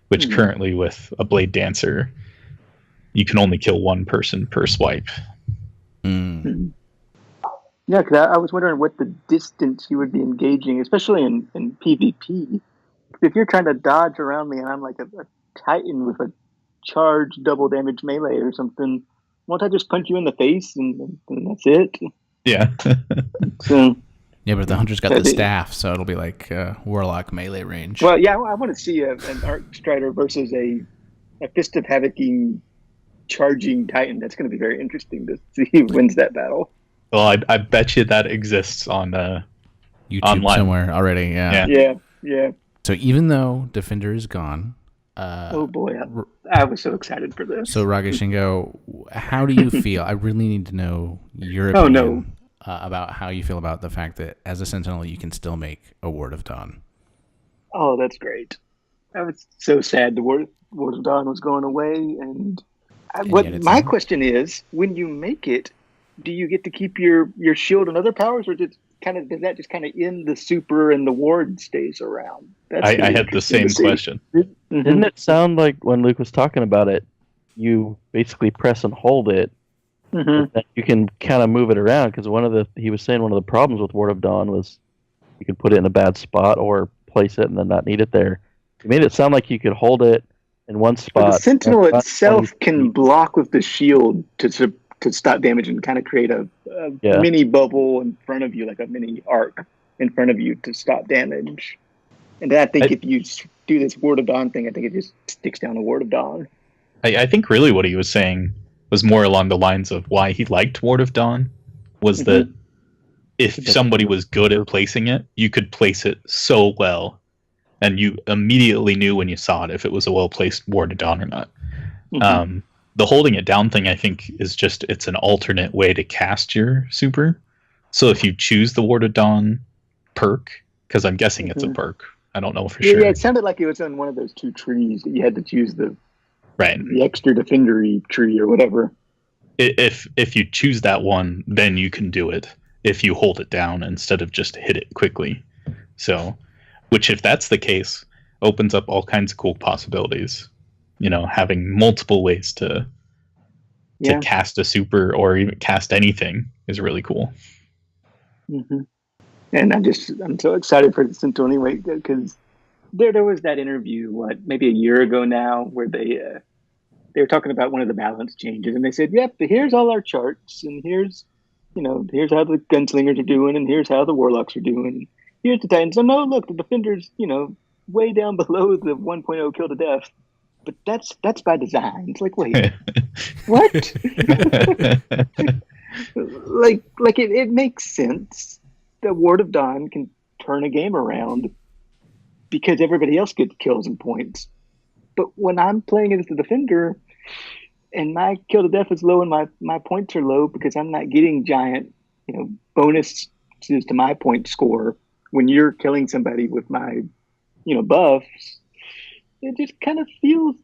which currently with a Blade Dancer, you can only kill 1 person per swipe. Yeah, because I was wondering what the distance you would be engaging, especially in PvP. If you're trying to dodge around me and I'm like a Titan with a charged double damage melee or something, won't I just punch you in the face and that's it? Yeah. So, yeah, but the Hunter's got the staff, so it'll be like Warlock melee range. Well, yeah, I want to see an Arc Strider versus a Fist of Havoc-ing charging Titan. That's going to be very interesting to see who wins that battle. Well, I bet you that exists on YouTube online somewhere already. Yeah. So even though Defender is gone, oh boy, I was so excited for this. So Ragashingo, how do you feel? I really need to know your opinion about how you feel about the fact that as a Sentinel you can still make a Ward of Dawn. Oh, that's great. I was so sad the Ward of Dawn was going away, and my question is, when you make it, do you get to keep your shield and other powers, or does that just kind of end the super and the ward stays around? I had the same question. Didn't it sound like when Luke was talking about it, you basically press and hold it, and then you can kind of move it around? Because he was saying one of the problems with Ward of Dawn was you could put it in a bad spot or place it and then not need it there. It made it sound like you could hold it in one spot. But the Sentinel itself can block with the shield to stop damage and kind of create a mini bubble in front of you, like a mini arc in front of you to stop damage. And then I think if you do this Ward of Dawn thing, I think it just sticks down the Ward of Dawn. I think really what he was saying was more along the lines of why he liked Ward of Dawn was that if somebody was good at placing it, you could place it so well, and you immediately knew when you saw it if it was a well-placed Ward of Dawn or not. The holding it down thing, I think, is it's an alternate way to cast your super. So if you choose the Ward of Dawn perk, because I'm guessing it's a perk, I don't know for sure. Yeah, it sounded like it was on one of those 2 trees that you had to choose the extra defendery tree or whatever. If you choose that one, then you can do it if you hold it down instead of just hit it quickly. So, which if that's the case, opens up all kinds of cool possibilities. Having multiple ways to cast a super or even cast anything is really cool. And I'm so excited for the Sentinel anyway, because there was that interview, maybe a year ago now, where they were talking about one of the balance changes, and they said, "Yep, here's all our charts, and here's how the gunslingers are doing, and here's how the warlocks are doing, and here's the Titans. Oh no, look, the Defender's way down below the 1.0 kill to death." but that's by design. It's like, wait, what? like it makes sense. The Ward of Dawn can turn a game around because everybody else gets kills and points. But when I'm playing it as a defender and my kill to death is low and my points are low because I'm not getting giant, bonuses to my point score when you're killing somebody with my, buffs, it just kind of feels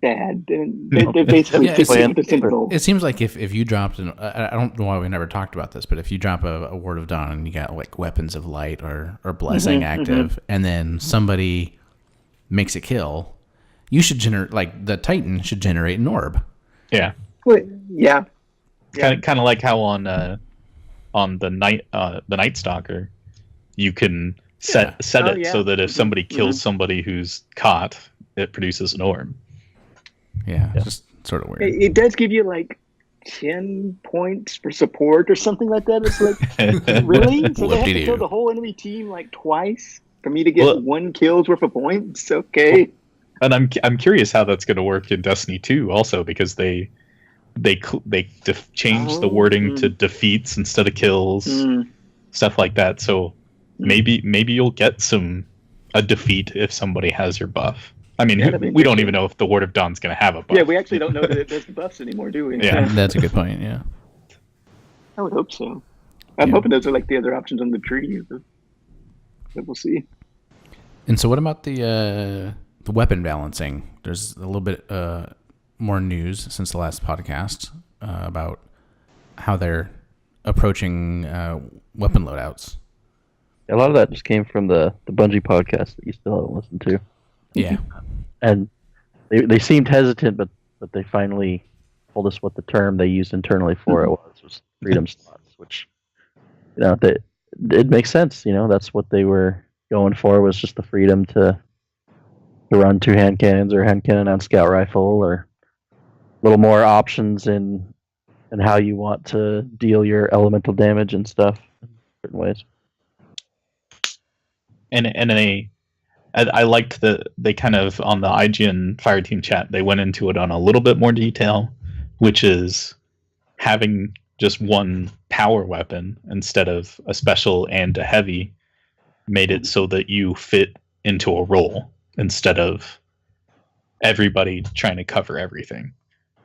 bad. And they're basically fixing the Sentinel. It seems like if you dropped I don't know why we never talked about this, but if you drop a Ward of Dawn and you got like Weapons of Light or Blessing active, and then somebody makes a kill, you should generate, like the Titan should generate an orb. Yeah. Yeah. Kind of like how on the Night Stalker, you can set it so that if somebody kills somebody who's caught, it produces an orb. Yeah, just sort of weird. It does give you like 10 points for support or something like that. It's like, really? So they have to kill the whole enemy team like twice for me to get one kill's worth of points? Okay. And I'm curious how that's going to work in Destiny 2 also, because they changed the wording to defeats instead of kills, stuff like that. So maybe you'll get a defeat if somebody has your buff. I mean, we don't even know if the Ward of Dawn's going to have a buff. Yeah, we actually don't know that it does the buffs anymore, do we? Yeah, that's a good point. Yeah, I would hope so. I'm hoping those are like the other options on the tree, but we'll see. And so, what about the weapon balancing? There's a little bit more news since the last podcast about how they're approaching weapon loadouts. A lot of that just came from the Bungie podcast that you still haven't listened to. Yeah. And they seemed hesitant, but they finally told us what the term they used internally for it was freedom slots, which, it makes sense. That's what they were going for, was just the freedom to run 2 hand cannons or hand cannon on scout rifle, or a little more options in how you want to deal your elemental damage and stuff in certain ways. And I liked that they kind of, on the IGN Fireteam chat, they went into it on a little bit more detail, which is having just one power weapon instead of a special and a heavy made it so that you fit into a role instead of everybody trying to cover everything.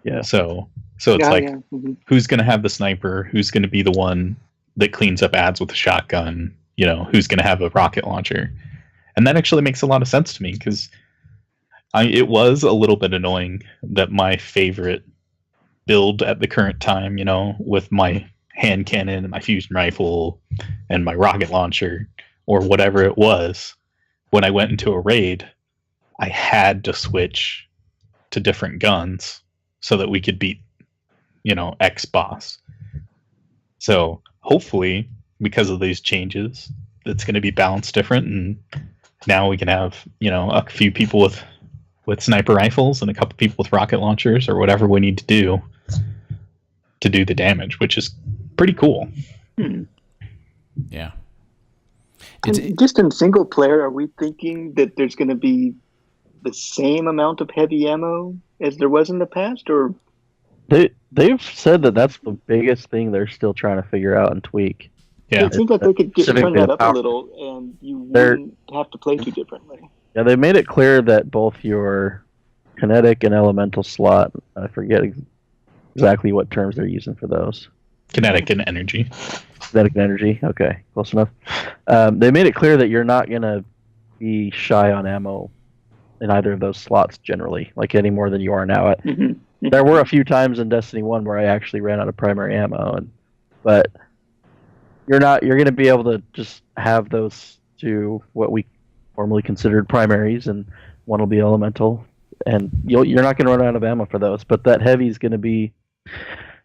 Yeah. So it's who's going to have the sniper? Who's going to be the one that cleans up ads with a shotgun? Who's going to have a rocket launcher? And that actually makes a lot of sense to me, because it was a little bit annoying that my favorite build at the current time, with my hand cannon and my fusion rifle and my rocket launcher or whatever it was, when I went into a raid, I had to switch to different guns so that we could beat, X boss. So hopefully, because of these changes, it's going to be balanced different, and now we can have, a few people with sniper rifles and a couple people with rocket launchers, or whatever we need to do the damage, which is pretty cool. Yeah. Just in single player, are we thinking that there's going to be the same amount of heavy ammo as there was in the past, or? They've said that that's the biggest thing they're still trying to figure out and tweak. Yeah. It seems like they could just turn that up a little, and you wouldn't have to play too differently. Yeah, they made it clear that both your kinetic and elemental slot, I forget exactly what terms they're using for those. Kinetic and energy. Kinetic and energy, okay, close enough. They made it clear that you're not going to be shy on ammo in either of those slots generally, like any more than you are now. There were a few times in Destiny 1 where I actually ran out of primary ammo, but you're going to be able to just have those two, what we formerly considered primaries, and one will be elemental, and you're not going to run out of ammo for those. But that heavy is going to be,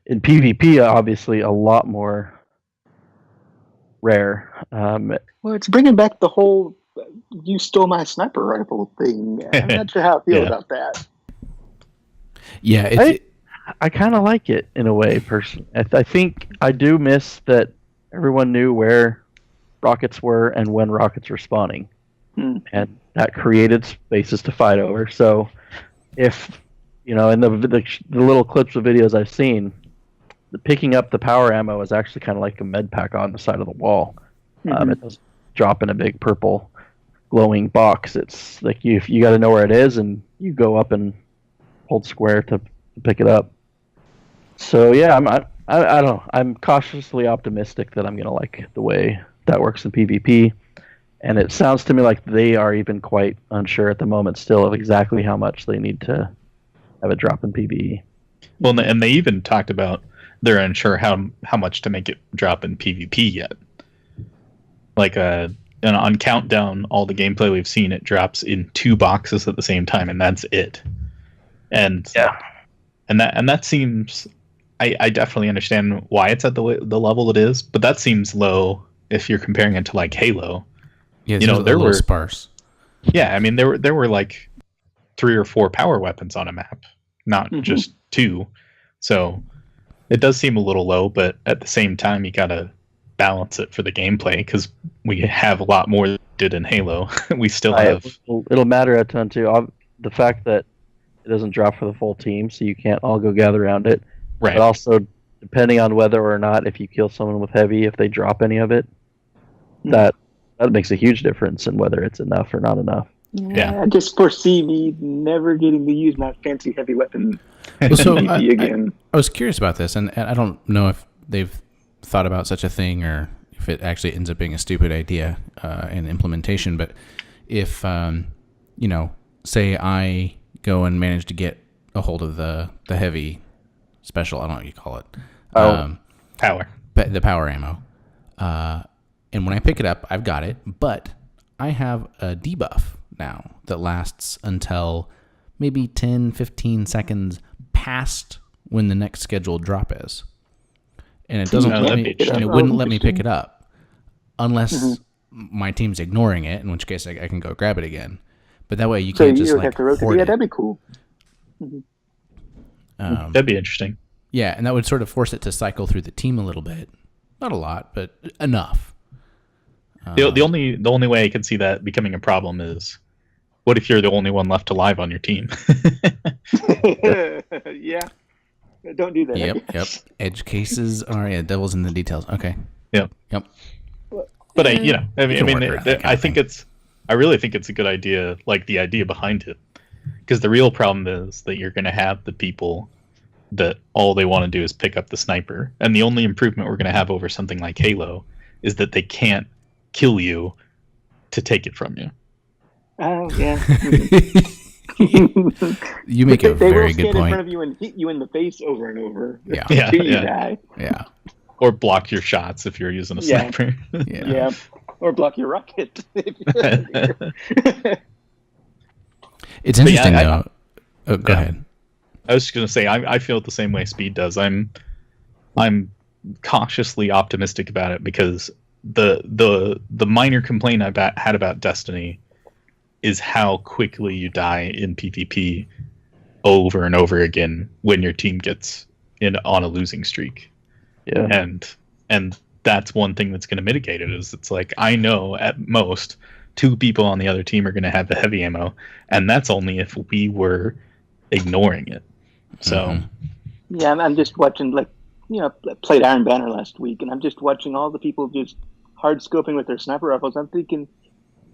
in PvP, obviously a lot more rare. Well, it's bringing back the whole "you stole my sniper rifle" thing. I'm not sure how I feel about that. Yeah, I kind of like it in a way, personally. I think I do miss that everyone knew where rockets were and when rockets were spawning. And that created spaces to fight over. So if in the little clips of videos I've seen, picking up the power ammo is actually kind of like a med pack on the side of the wall. It doesn't drop in a big purple glowing box. It's like you got to know where it is, and you go up and hold square to pick it up. So yeah, I don't know. I'm cautiously optimistic that I'm gonna like the way that works in PvP, and it sounds to me like they are even quite unsure at the moment still of exactly how much they need to have a drop in PvE. Well, and they even talked about they're unsure how much to make it drop in PvP yet. Like on Countdown, all the gameplay we've seen, it drops in 2 boxes at the same time, and that's it. And yeah, and that seems. I definitely understand why it's at the level it is, but that seems low if you're comparing it to like Halo. Yeah, there were sparse. Yeah, I mean there were like 3 or 4 power weapons on a map, not just 2. So it does seem a little low, but at the same time you gotta balance it for the gameplay because we have a lot more than we did in Halo. We still have. It'll matter a ton too. The fact that it doesn't drop for the full team, so you can't all go gather around it. Right. But also, depending on whether or not if you kill someone with heavy, if they drop any of it, that makes a huge difference in whether it's enough or not enough. Yeah, I just foresee me never getting to use my fancy heavy weapon again. I was curious about this, and I don't know if they've thought about such a thing or if it actually ends up being a stupid idea in implementation. But if say I go and manage to get a hold of the heavy special, I don't know what you call it. Power. The power ammo. And when I pick it up, I've got it, but I have a debuff now that lasts until maybe 10, 15 seconds past when the next scheduled drop is. And it doesn't it wouldn't let me pick it up unless my team's ignoring it, in which case I can go grab it again. But that way you can't just have to rotate. Yeah, that'd be cool. That'd be interesting. Yeah, and that would sort of force it to cycle through the team a little bit. Not a lot, but enough. The only way I can see that becoming a problem is, what if you're the only one left alive on your team? Yeah, don't do that. Yep. Edge cases are devil's in the details. Okay. Yep. But I really think it's a good idea, like the idea behind it, because the real problem is that you're going to have the people that all they want to do is pick up the sniper, and the only improvement we're going to have over something like Halo is that they can't kill you to take it from you. Oh yeah. You make a very good point. They will stand in front of you and hit you in the face over and over. Yeah. You die. Yeah. Or block your shots if you're using a sniper. Yeah. Or block your rocket. It's interesting though. Go ahead. I was just gonna say I feel the same way Speed does. I'm cautiously optimistic about it because the minor complaint I had about Destiny is how quickly you die in PvP over and over again when your team gets on a losing streak. Yeah. And that's one thing that's going to mitigate it. Is it's like, I know at most 2 people on the other team are going to have the heavy ammo, and that's only if we were ignoring it. So yeah, I'm just watching, played Iron Banner last week, and I'm just watching all the people just hard scoping with their sniper rifles. I'm thinking,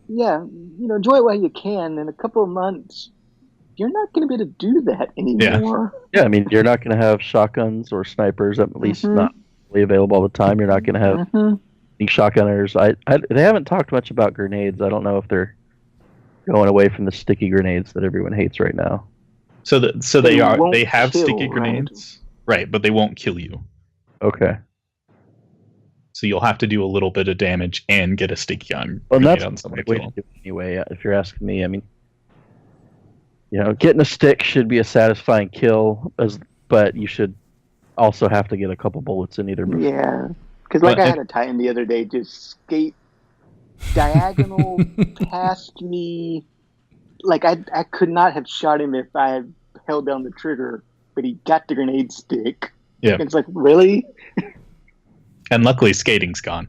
enjoy it while you can. In a couple of months, you're not going to be able to do that anymore. Yeah, I mean, you're not going to have shotguns or snipers, at least not really available all the time. You're not going to have shotgunners. They haven't talked much about grenades. I don't know if they're going away from the sticky grenades that everyone hates right now. So they have sticky grenades, right? But they won't kill you. Okay. So you'll have to do a little bit of damage and get a sticky grenade on somebody. Anyway, if you're asking me, I mean, getting a stick should be a satisfying kill, but you should also have to get a couple bullets in either. Yeah, because I had a Titan the other day just skate diagonal past me. Like I could not have shot him if I had held down the trigger, but he got the grenade stick. Yeah, it's like, really? And luckily, skating's gone.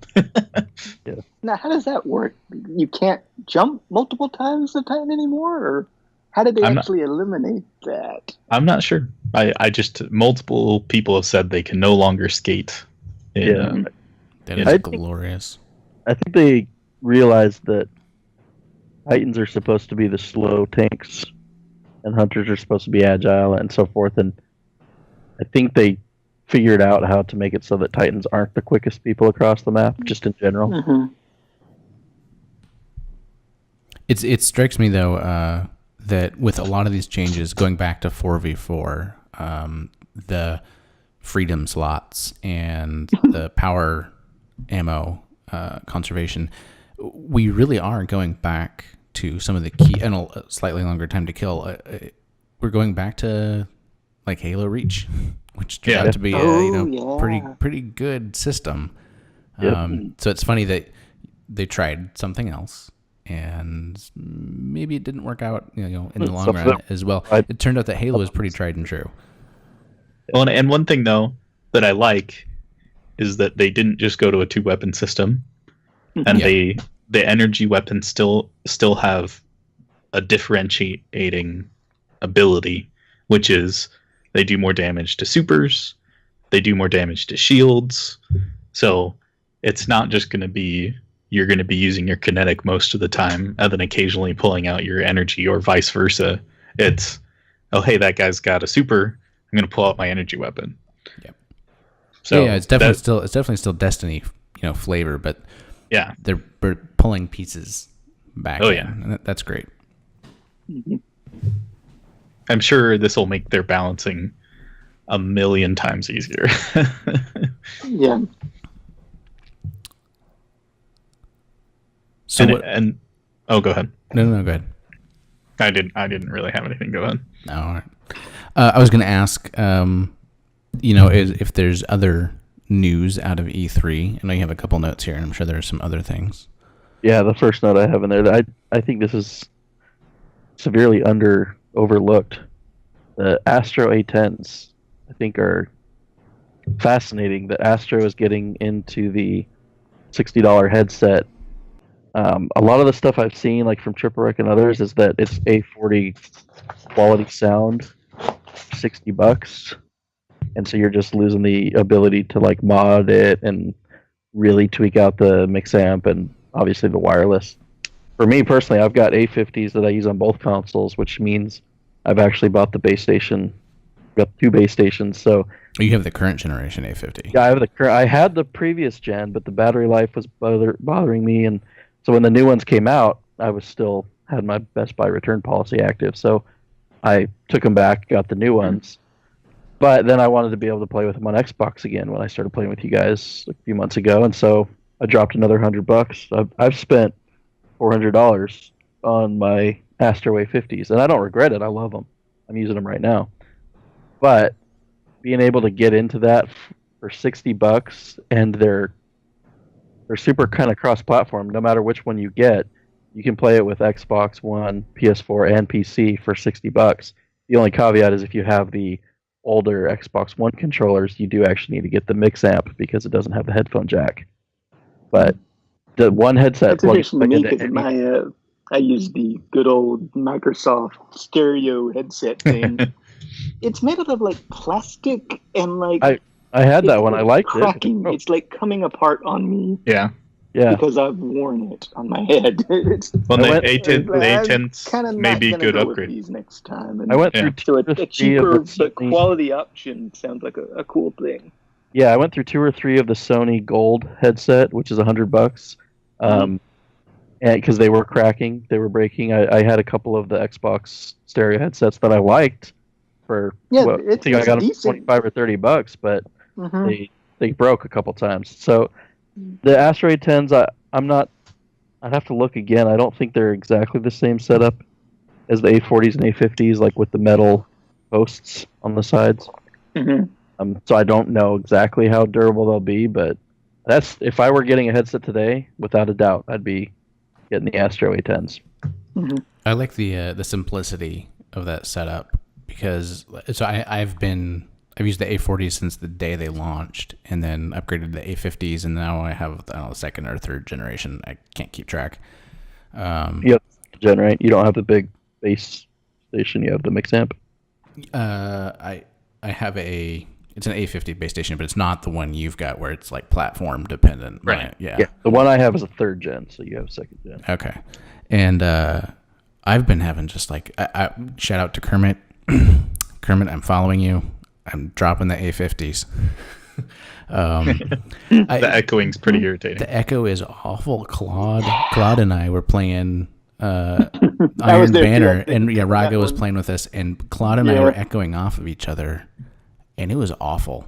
Yeah. Now, how does that work? You can't jump multiple times the Titan anymore, or? How did they actually eliminate that? I'm not sure. I just multiple people have said they can no longer skate. That is glorious. I think they realized that Titans are supposed to be the slow tanks, and Hunters are supposed to be agile and so forth. And I think they figured out how to make it so that Titans aren't the quickest people across the map, just in general. Mm-hmm. It strikes me though that with a lot of these changes, going back to 4v4, the freedom slots and the power ammo conservation, we really are going back to some of the key and a slightly longer time to kill. We're going back to like Halo Reach, which turned out to be a pretty good system. So it's funny that they tried something else and maybe it didn't work out, in the long run as well. It turned out that Halo is pretty tried and true. Well, and one thing though that I like is that they didn't just go to a 2-weapon system, and the energy weapons still have a differentiating ability, which is they do more damage to supers, they do more damage to shields. So it's not just going to be you're going to be using your kinetic most of the time and then occasionally pulling out your energy, or vice versa. It's, oh hey, that guy's got a super, I'm going to pull out my energy weapon. Yep. So it's definitely still Destiny, flavor, but yeah, they're pulling pieces back. Oh in, yeah, and that's great. Mm-hmm. I'm sure this will make their balancing a million times easier. Yeah. So go ahead. No, go ahead. I didn't really have anything. Go ahead. No, all right. I was going to ask, if there's other news out of E3. I know you have a couple notes here, and I'm sure there's some other things. Yeah, the first note I have in there, I think this is severely overlooked. The Astro A10s, I think, are fascinating. That Astro is getting into the $60 headset. A lot of the stuff I've seen, like from Tripwreck and others, is that it's A40 quality sound, $60, and so you're just losing the ability to like mod it and really tweak out the mix amp and obviously the wireless. For me personally, I've got A50s that I use on both consoles, which means I've actually bought the base station. I've got 2 base stations, so you have the current generation A50. Yeah, I had the previous gen, but the battery life was bothering me, and so when the new ones came out, I was still had my Best Buy return policy active, so I took them back, got the new ones. But then I wanted to be able to play with them on Xbox again when I started playing with you guys a few months ago, and so I dropped another $100. I've spent $400 on my Astro A50s, and I don't regret it. I love them. I'm using them right now. But being able to get into that for $60, and they're super kind of cross-platform. No matter which one you get, you can play it with Xbox One, PS4, and PC for $60. The only caveat is if you have the older Xbox One controllers, you do actually need to get the mix amp because it doesn't have the headphone jack. But the one headset plugs to me because I use the good old Microsoft stereo headset thing. It's made out of like plastic and like I had that one. I liked cracking. It's like coming apart on me. Yeah. Because I've worn it on my head. Well, the A10s may be a good upgrade. These next time. And I went through so a cheaper but quality option sounds like a cool thing. Yeah, I went through 2 or 3 of the Sony Gold headset, which is $100. And because they were cracking, they were breaking. I had a couple of the Xbox stereo headsets that I liked for. I think I got them for $25 or $30, but they broke a couple times. So the Astro A10s, I'd have to look again. I don't think they're exactly the same setup as the A40s and A50s, like with the metal posts on the sides. So I don't know exactly how durable they'll be, but that's if I were getting a headset today, without a doubt, I'd be getting the Astro A10s. I like the simplicity of that setup because I've used the A40s since the day they launched, and then upgraded the A50s, and now I have the second or third generation. I can't keep track. You don't have the big base station? You have the mix amp? I have it's an A50 base station, but it's not the one you've got where it's like platform dependent. Right. Yeah. The one I have is a 3rd gen, so you have 2nd gen. Okay. And I've been having just like, I shout out to Kermit. Kermit, I'm following you. I'm dropping the A50s. The echoing's pretty irritating. The echo is awful. Claude and I were playing Iron Banner, and Raga was playing with us, and Claude and I were echoing off of each other, and it was awful.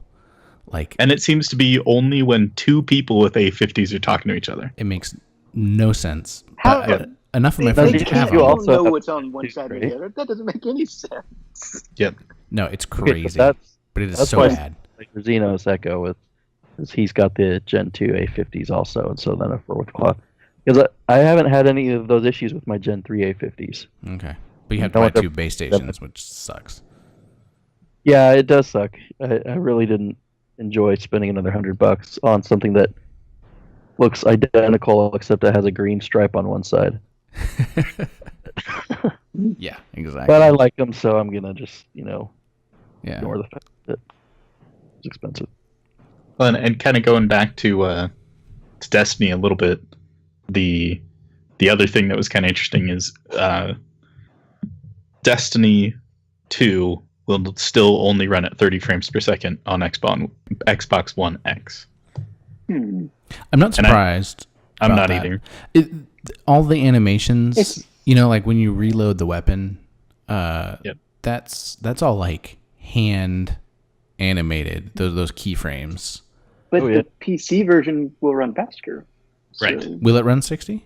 And it seems to be only when 2 people with A50s are talking to each other. It makes no sense. Enough of my friends have them. You don't know what's on one side or the other. That doesn't make any sense. Yep. No, it's crazy. But it is so bad. Like Xenos Echo, he's got the Gen 2 A50s also, and so then if we're with Claude. Because I haven't had any of those issues with my Gen 3 A50s. Okay. But you have to buy 2 base stations, which sucks. Yeah, it does suck. I really didn't enjoy spending another $100 on something that looks identical except it has a green stripe on one side. Yeah, exactly. But I like them, so I'm gonna just ignore the fact that it's expensive. Well, and kind of going back to Destiny a little bit, the other thing that was kind of interesting is Destiny 2 will still only run at 30 frames per second on Xbox One X. I'm not surprised. I'm not either. All the animations, like when you reload the weapon, that's all like hand animated. Those keyframes. But the PC version will run faster. Right. So will it run 60?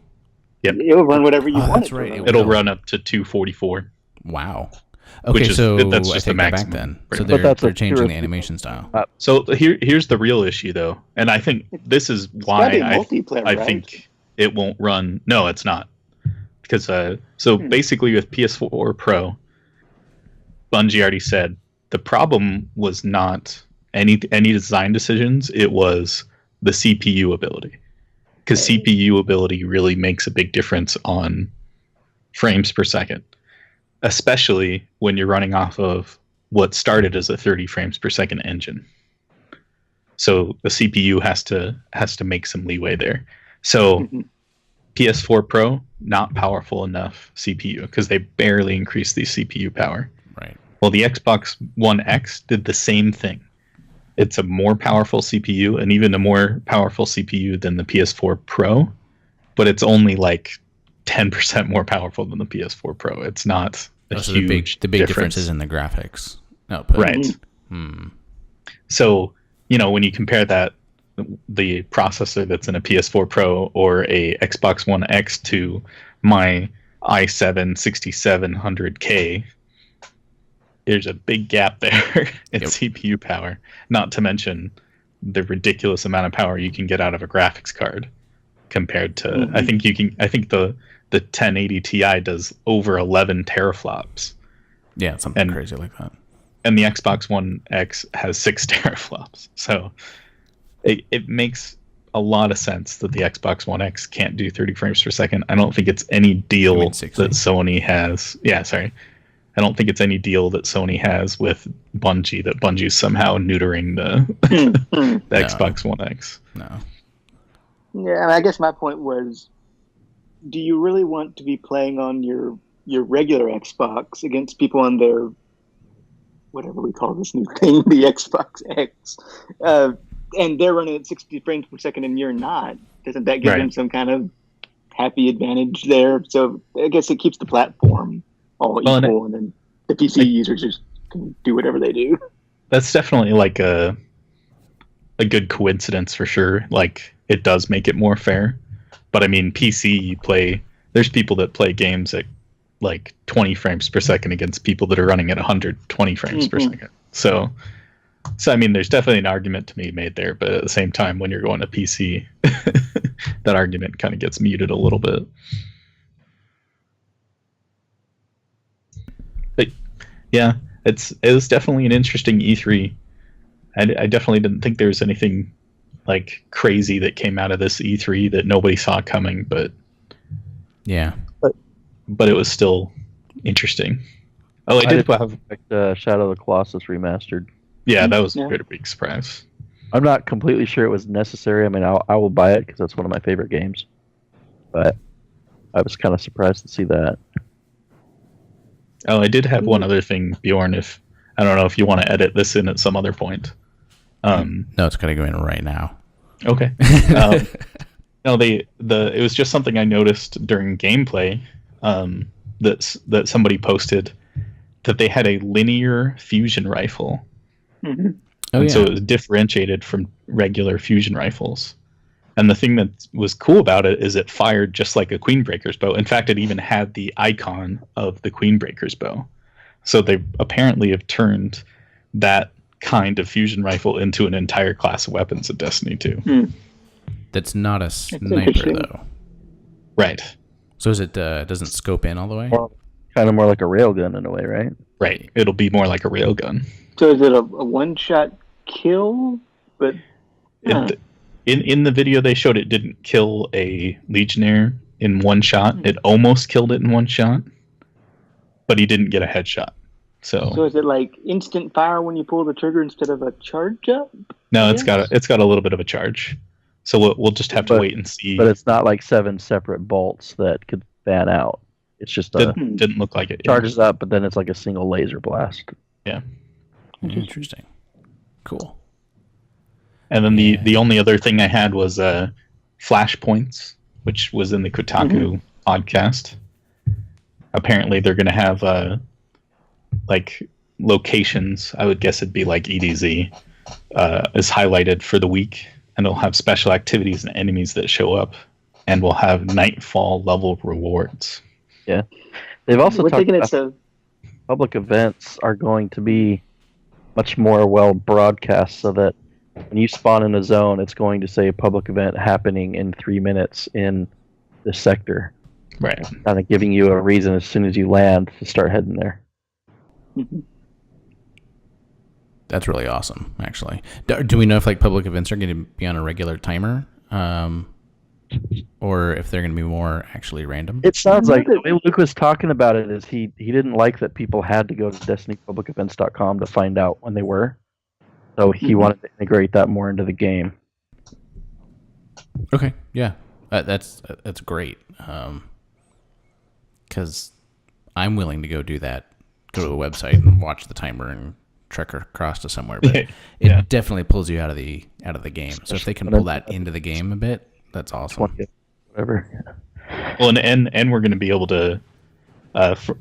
Yep. It'll run whatever you want. That's right. It'll run up to 244. Wow. Okay, that's just the maximum. Back then. Right. So they're changing the animation style. So here's the real issue, though, and I think this is why I think it won't run. No, it's not, because basically with PS4 Pro, Bungie already said the problem was not any design decisions. It was the CPU ability, because CPU ability really makes a big difference on frames per second, especially when you're running off of what started as a 30 frames per second engine. So the CPU has to make some leeway there. So PS4 Pro, not powerful enough CPU, because they barely increased the CPU power. Right. Well, the Xbox One X did the same thing. It's a more powerful CPU, and even a more powerful CPU than the PS4 Pro, but it's only like 10% more powerful than the PS4 Pro. It's not a huge the big difference is in the graphics output. Right. So, when you compare that, the processor that's in a PS4 Pro or a Xbox One X to my i7 6700K, there's a big gap there in CPU power, not to mention the ridiculous amount of power you can get out of a graphics card compared to, I think the 1080 Ti does over 11 teraflops. Yeah, something crazy like that. And the Xbox One X has 6 teraflops. So it makes a lot of sense that the Xbox One X can't do 30 frames per second. I don't think it's any deal that Sony has. Yeah, sorry. I don't think it's any deal that Sony has with Bungie, that Bungie's somehow neutering the Xbox One X. No. Yeah, and I guess my point was, do you really want to be playing on your regular Xbox against people on their, whatever we call this new thing, the Xbox X, and they're running at 60 frames per second and you're not? Doesn't that give them some kind of happy advantage there? So I guess it keeps the platform all equal, and then the PC users just can do whatever they do. That's definitely like a good coincidence for sure. Like, it does make it more fair. But I mean, PC, there's people that play games at like 20 frames per second against people that are running at 120 frames per second. So I mean, there's definitely an argument to be made there, but at the same time, when you're going to PC, that argument kind of gets muted a little bit. But yeah, it was definitely an interesting E3. I definitely didn't think there was anything like crazy that came out of this E3 that nobody saw coming, but yeah, but it was still interesting. Oh, I did have Shadow of the Colossus remastered. Yeah, that was a pretty big surprise. I'm not completely sure it was necessary. I mean, I will buy it because that's one of my favorite games. But I was kind of surprised to see that. Oh, I did have one other thing, Beorn. If I don't know if you want to edit this in at some other point. No, it's gonna go in right now. Okay. No, it was just something I noticed during gameplay. That somebody posted that they had a linear fusion rifle. Mm-hmm. So it was differentiated from regular fusion rifles. And the thing that was cool about it is it fired just like a Queenbreaker's bow. In fact, it even had the icon of the Queenbreaker's bow. So they apparently have turned that kind of fusion rifle into an entire class of weapons in Destiny 2. That's not a sniper, though. Right. So is it doesn't scope in all the way? Well, kind of more like a railgun in a way, right? Right. It'll be more like a railgun. So is it a one-shot kill? But in the video they showed, it didn't kill a Legionnaire in one shot. It almost killed it in one shot, but he didn't get a headshot. So is it like instant fire when you pull the trigger instead of a charge up? No, it's got a little bit of a charge. So we'll just have to wait and see. But it's not like 7 separate bolts that could fan out. It's just didn't look like it. Charges up, but then it's like a single laser blast. Yeah. Interesting. Cool. And then the only other thing I had was flashpoints, which was in the Kotaku podcast. Apparently, they're going to have like locations. I would guess it'd be like EDZ is highlighted for the week, and it'll have special activities and enemies that show up, and we'll have nightfall level rewards. Yeah, they've also talked about public events are going to be much more well broadcast, so that when you spawn in a zone, it's going to say public event happening in 3 minutes in this sector. Right. Kind of giving you a reason as soon as you land to start heading there. That's really awesome, actually. Do we know if like public events are going to be on a regular timer, or if they're going to be more actually random? It sounds like the way Luke was talking about it is he didn't like that people had to go to DestinyPublicEvents.com to find out when they were. So he wanted to integrate that more into the game. Okay, yeah, that's great. Because I'm willing to go do that. Go to a website and watch the timer and trek across to somewhere, but it definitely pulls you out of the game. So if they can pull that into the game a bit, that's awesome. Whatever. Well, and we're going to be able to,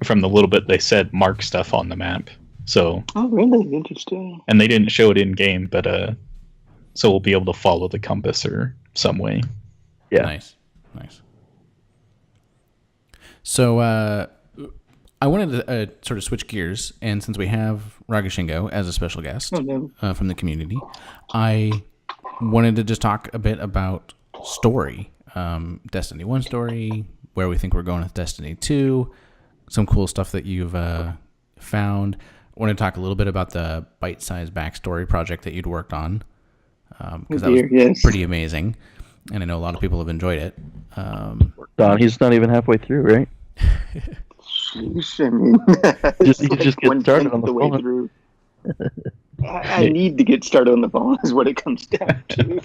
from the little bit they said, mark stuff on the map. So. Oh, really? Interesting. And they didn't show it in game, but so we'll be able to follow the compass or some way. Yeah. Nice. So I wanted to sort of switch gears, and since we have Ragashingo as a special guest from the community, I wanted to just talk a bit about story, Destiny 1 story, where we think we're going with Destiny 2, some cool stuff that you've found. I want to talk a little bit about the bite-sized backstory project that you'd worked on, because that was pretty amazing, and I know a lot of people have enjoyed it. Don, he's not even halfway through, right? Sheesh, I mean, you just get started on the phone. Through. I need to get started on the phone is what it comes down to.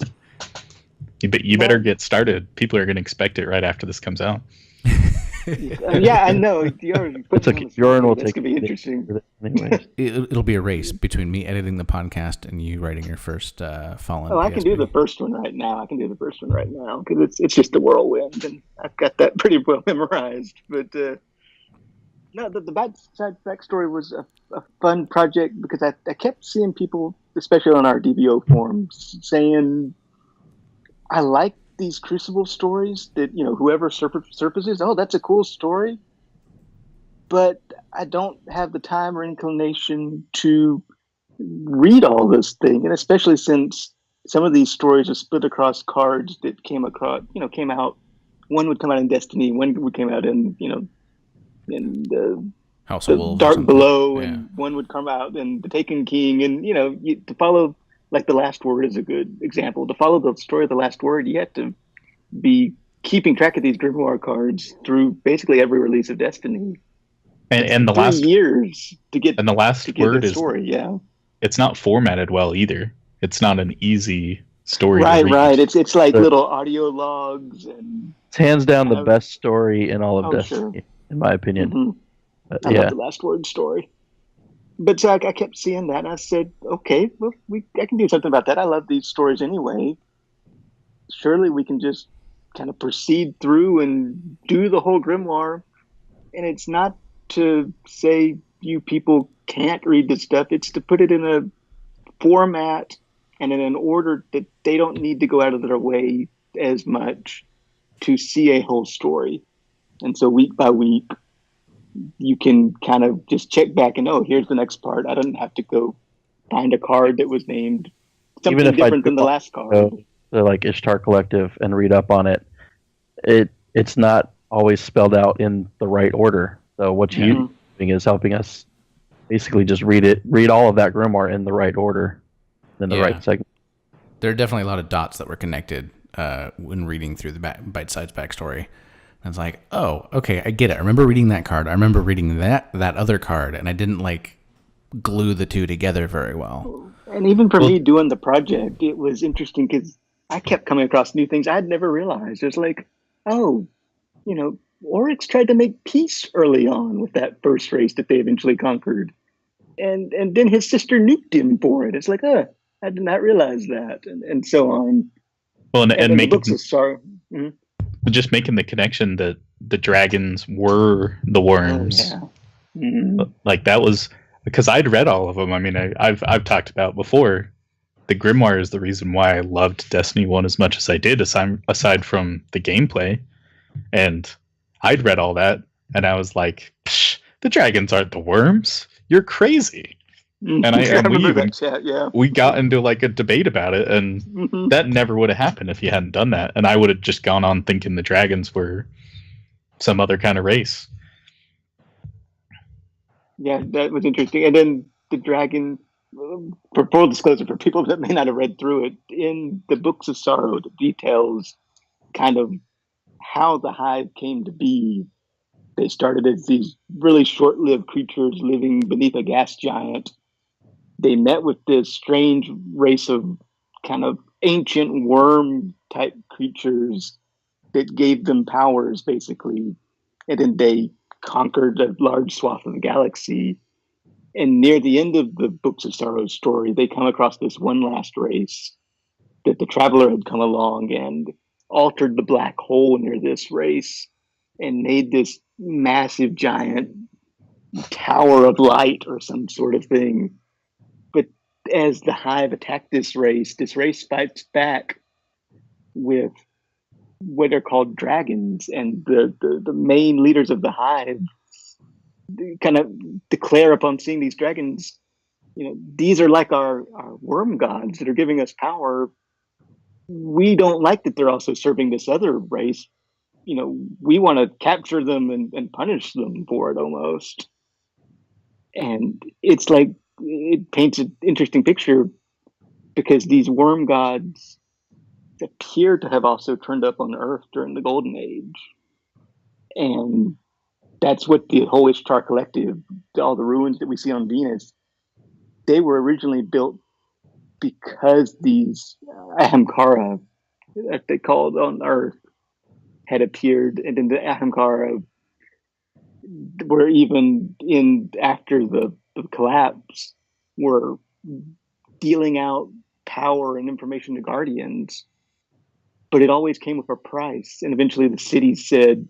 You better get started. People are going to expect it right after this comes out. Yeah, I know. It's okay. Beorn will take it. Be interesting. Anyways. It'll be a race between me editing the podcast and you writing your first Fallen. Oh, I can do the first one right now. Because it's just a whirlwind, and I've got that pretty well memorized. But no, the Bite-Sized Backstory was a fun project because I kept seeing people, especially on our DBO forums, saying, I like these Crucible stories that, whoever surfaces, oh, that's a cool story. But I don't have the time or inclination to read all this thing. And especially since some of these stories are split across cards that came out. One would come out in Destiny, one would come out in in the House of Wolves, Dark Below, and one would come out in the Taken King, and to follow, like, The Last Word is a good example. To follow the story of The Last Word, you have to be keeping track of these Grimoire cards through basically every release of Destiny. And the 3 last years to get and the last to get word the is story. Yeah, it's not formatted well either. It's not an easy story to right, read. right. It's like But- little audio logs and It's hands down the kind of- best story in all of Oh, Destiny, sure. in my opinion. Mhm. But I love the last word story. But so I kept seeing that, and I said, okay, well, I can do something about that. I love these stories anyway. Surely we can just kind of proceed through and do the whole grimoire. And it's not to say you people can't read this stuff. It's to put it in a format and in an order that they don't need to go out of their way as much to see a whole story. And so week by week, you can kind of just check back and, oh, here's the next part. I don't have to go find a card that was named something Even if different than the last card. Go to like Ishtar Collective and read up on it, it's not always spelled out in the right order. So what you're doing is helping us basically just read all of that grimoire in the right order, in the right segment. There are definitely a lot of dots that were connected when reading through the bite-sized backstory. And it's like, oh, okay, I get it. I remember reading that card. I remember reading that other card, and I didn't like glue the two together very well. And even for me doing the project, it was interesting because I kept coming across new things I'd never realized. It's like, oh, Oryx tried to make peace early on with that first race that they eventually conquered. And then his sister nuked him for it. It's like, I did not realize that, and so on. Well, and the books are sorry. Just making the connection that the dragons were the worms. Oh, yeah. Like that was because I'd read all of them. I mean, I've talked about before. The grimoire is the reason why I loved Destiny 1 as much as I did, aside from the gameplay. And I'd read all that, and I was like, the dragons aren't the worms. You're crazy. And we got into like a debate about it, and that never would have happened if you hadn't done that. And I would have just gone on thinking the dragons were some other kind of race. Yeah, that was interesting. And then the dragon, for full disclosure, for people that may not have read through it, in the Books of Sorrow, it details kind of how the hive came to be. They started as these really short-lived creatures living beneath a gas giant. They met with this strange race of kind of ancient worm-type creatures that gave them powers, basically. And then they conquered a large swath of the galaxy. And near the end of the Books of Sorrow story, they come across this one last race that the Traveler had come along and altered the black hole near this race and made this massive giant tower of light or some sort of thing. But as the hive attacked this race fights back with what are called dragons, and the main leaders of the hive kind of declare upon seeing these dragons, these are like our worm gods that are giving us power. We don't like that they're also serving this other race. We want to capture them and punish them for it almost. And it's like, it paints an interesting picture because these worm gods appear to have also turned up on Earth during the Golden Age. And that's what the whole Ishtar Collective, all the ruins that we see on Venus, they were originally built because these Ahamkara, that they called on Earth, had appeared, and then the Ahamkara were even after the collapse were dealing out power and information to Guardians, but it always came with a price. And eventually the city said,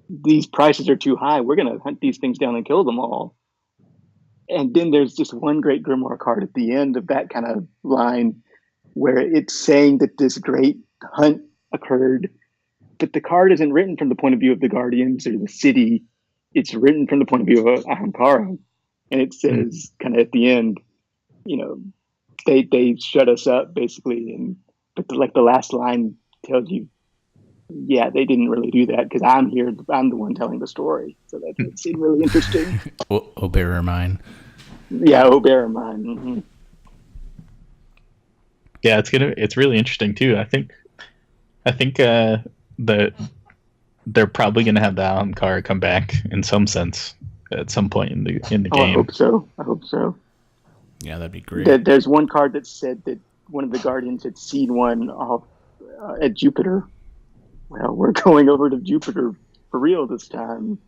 these prices are too high. We're going to hunt these things down and kill them all. And then there's just one great grimoire card at the end of that kind of line where it's saying that this great hunt occurred, but the card isn't written from the point of view of the Guardians or the city. It's written from the point of view of Ahamkara. And it says kind of at the end, they shut us up basically. But the last line tells you, yeah, they didn't really do that because I'm here. I'm the one telling the story. So that seemed really interesting. Bear in mind. Yeah, bear in mind. Mm-hmm. Yeah, it's really interesting too. I think they're probably gonna have the Ahamkara come back in some sense at some point in the game. I hope so. Yeah, that'd be great. There's one card that said that one of the Guardians had seen one off at Jupiter. Well, we're going over to Jupiter for real this time.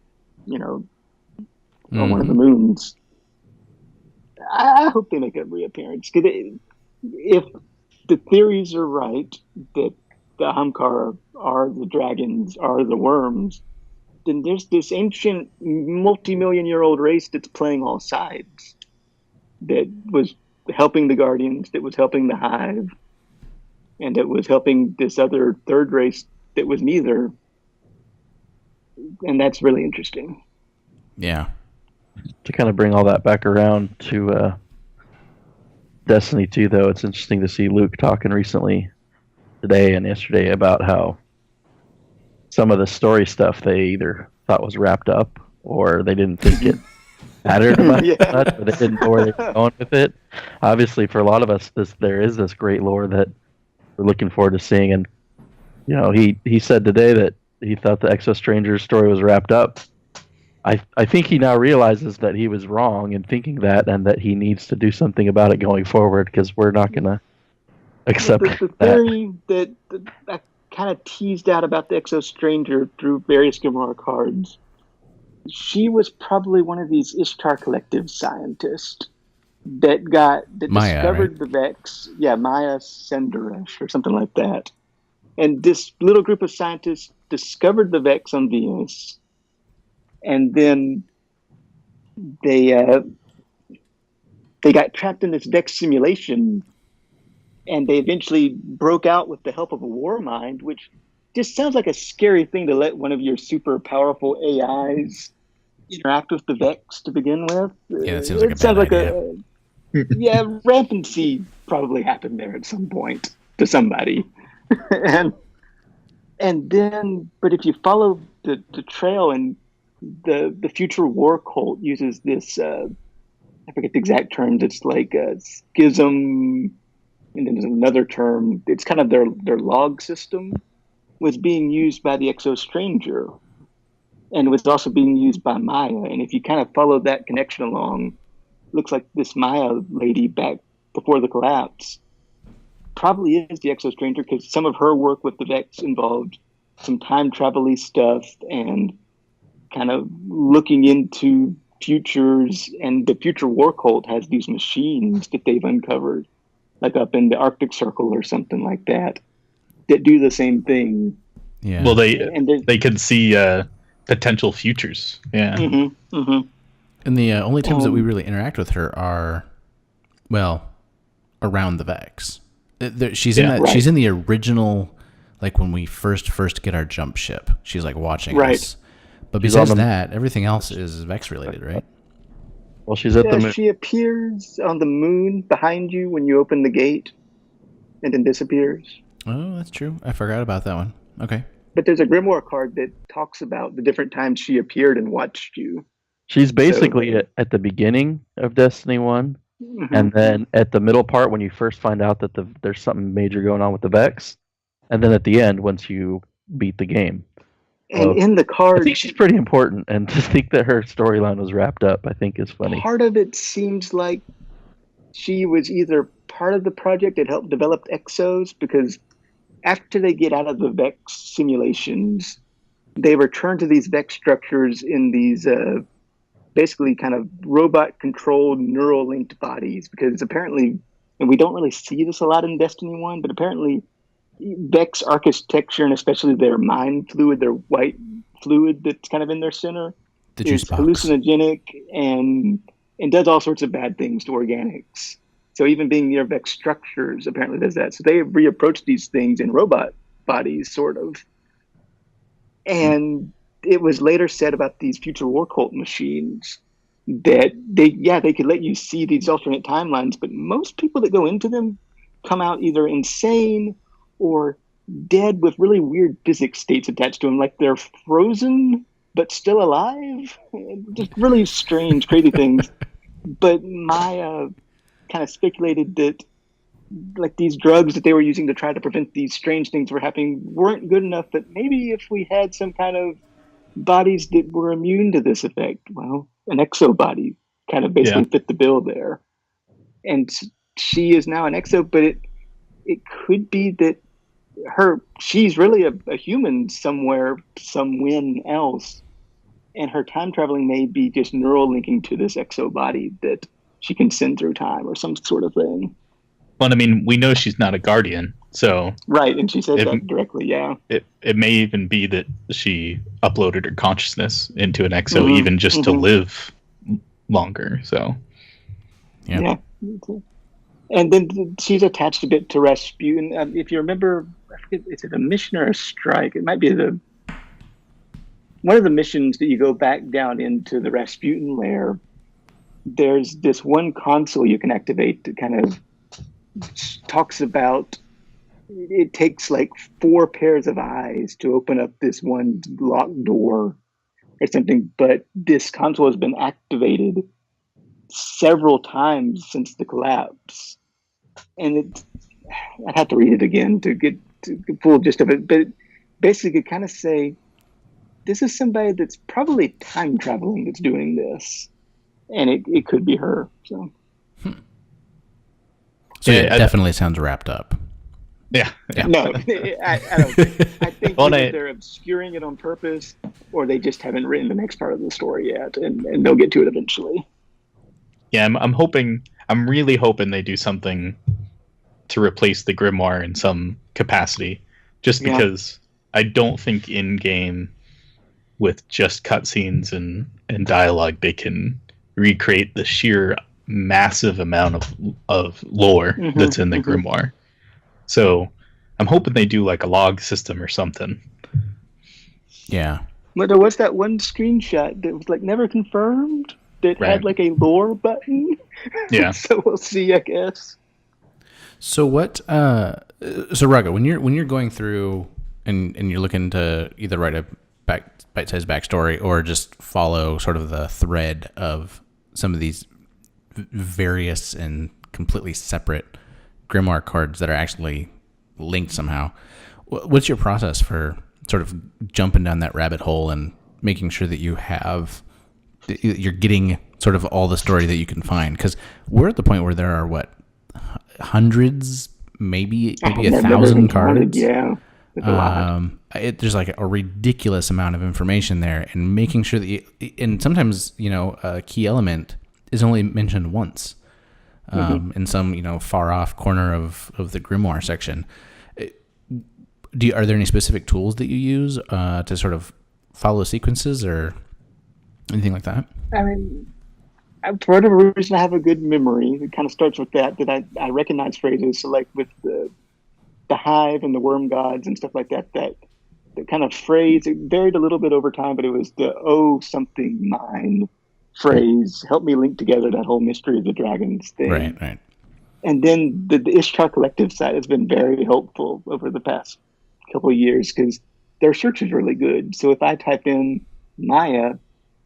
On one of the moons. I hope they make a reappearance. Because if the theories are right that the Hamkar are the dragons, are the worms, then there's this ancient multi-million-year-old race that's playing all sides. That was helping the Guardians, that was helping the Hive, and that was helping this other third race that was neither. And that's really interesting. Yeah. To kind of bring all that back around to Destiny 2, though, it's interesting to see Luke talking recently, today and yesterday, about how some of the story stuff they either thought was wrapped up or they didn't think it mattered much, or they didn't know where they were going with it. Obviously, for a lot of us, there is this great lore that we're looking forward to seeing. And he said today that he thought the Exo Stranger story was wrapped up. I think he now realizes that he was wrong in thinking that, and that he needs to do something about it going forward, because we're not going to accept the theory that I kind of teased out about the Exo Stranger through various Grimoire cards. She was probably one of these Ishtar Collective scientists that Maya, discovered right? the Vex. Yeah, Maya Senderesh or something like that. And this little group of scientists discovered the Vex on Venus. And then they got trapped in this Vex simulation, and they eventually broke out with the help of a war mind, which just sounds like a scary thing to let one of your super powerful AIs interact with the Vex to begin with. Yeah, it seems like a bad idea. Yeah, rampancy probably happened there at some point to somebody. and then, but if you follow the trail, and the future war cult uses this, I forget the exact terms, it's like a schism, and then there's another term, it's kind of their log system, was being used by the Exo Stranger, and was also being used by Maya. And if you kind of follow that connection along, looks like this Maya lady back before the collapse probably is the Exo Stranger, because some of her work with the Vex involved some time travel-y stuff and kind of looking into futures. And the future war cult has these machines that they've uncovered, like up in the Arctic Circle or something like that do the same thing. Yeah. Well, they can see potential futures. Yeah. Mm-hmm, mm-hmm. And the only times that we really interact with her are, well, around the Vex. She's in that. Right. She's in the original, like when we first get our jump ship. She's like watching us. But besides that, everything else is Vex related, right? Well, she's at the moon. She appears on the moon behind you when you open the gate, and then disappears. Oh, that's true. I forgot about that one. Okay. But there's a Grimoire card that talks about the different times she appeared and watched you. She's basically at the beginning of Destiny 1, and then at the middle part when you first find out that there's something major going on with the Vex, and then at the end once you beat the game. And in the card, I think she's pretty important, and to think that her storyline was wrapped up, I think is funny. Part of it seems like she was either part of the project that helped develop Exos, because after they get out of the Vex simulations, they return to these Vex structures in these basically kind of robot-controlled, neural-linked bodies, because apparently, and we don't really see this a lot in Destiny 1, but apparently Vex architecture, and especially their mind fluid, their white fluid that's kind of in their center, is hallucinogenic and does all sorts of bad things to organics. So even being near Vex structures apparently does that. So they reapproach these things in robot bodies, sort of. And it was later said about these future war cult machines that they could let you see these alternate timelines, but most people that go into them come out either insane or dead with really weird physics states attached to them, like they're frozen but still alive. Just really strange, crazy things. But Maya kind of speculated that like these drugs that they were using to try to prevent these strange things from happening weren't good enough, that maybe if we had some kind of bodies that were immune to this effect, well, an exobody kind of basically fit the bill there. And she is now an exo, but it could be that she's really a human somewhere, somewhen else, and her time traveling may be just neural linking to this exo body that she can send through time or some sort of thing. Well, I mean, we know she's not a guardian, so right, and she says that directly. Yeah, it may even be that she uploaded her consciousness into an exo, even just to live longer. So, yeah. And then she's attached a bit to Rasputin. If you remember, I forget, is it a mission or a strike? It might be one of the missions that you go back down into the Rasputin lair. There's this one console you can activate that kind of talks about, it takes like 4 pairs of eyes to open up this one locked door or something, but this console has been activated several times since the collapse. And I'd have to read it again to get the full gist of it, but basically kind of say, this is somebody that's probably time traveling that's doing this. And it could be her. So, so it definitely sounds wrapped up. Yeah. No, I don't think. I think either they're obscuring it on purpose, or they just haven't written the next part of the story yet, and they'll get to it eventually. Yeah, I'm really hoping they do something to replace the grimoire in some capacity, just because I don't think in game with just cutscenes and dialogue they can recreate the sheer massive amount of lore that's in the grimoire. So I'm hoping they do like a log system or something. Yeah. But there was that one screenshot that was like never confirmed that had like a lore button. Yeah. So we'll see, I guess. So what? So Raga, when you're going through and you're looking to either write a bite-sized backstory or just follow sort of the thread of some of these various and completely separate grimoire cards that are actually linked somehow, what's your process for sort of jumping down that rabbit hole and making sure that you're getting sort of all the story that you can find? Because we're at the point where there are hundreds, maybe 1,000 cards. Yeah. There's like a ridiculous amount of information there, and making sure that and sometimes a key element is only mentioned once in some far off corner of the grimoire section. Are there any specific tools that you use to sort of follow sequences or anything like that? I mean, for whatever reason, I have a good memory. It kind of starts with that I recognize phrases. So like with the hive and the worm gods and stuff like that, that kind of phrase, it varied a little bit over time, but it was the something mine phrase helped me link together that whole mystery of the dragons thing. Right. And then the Ishtar Collective side has been very helpful over the past couple of years because their search is really good. So if I type in Maya,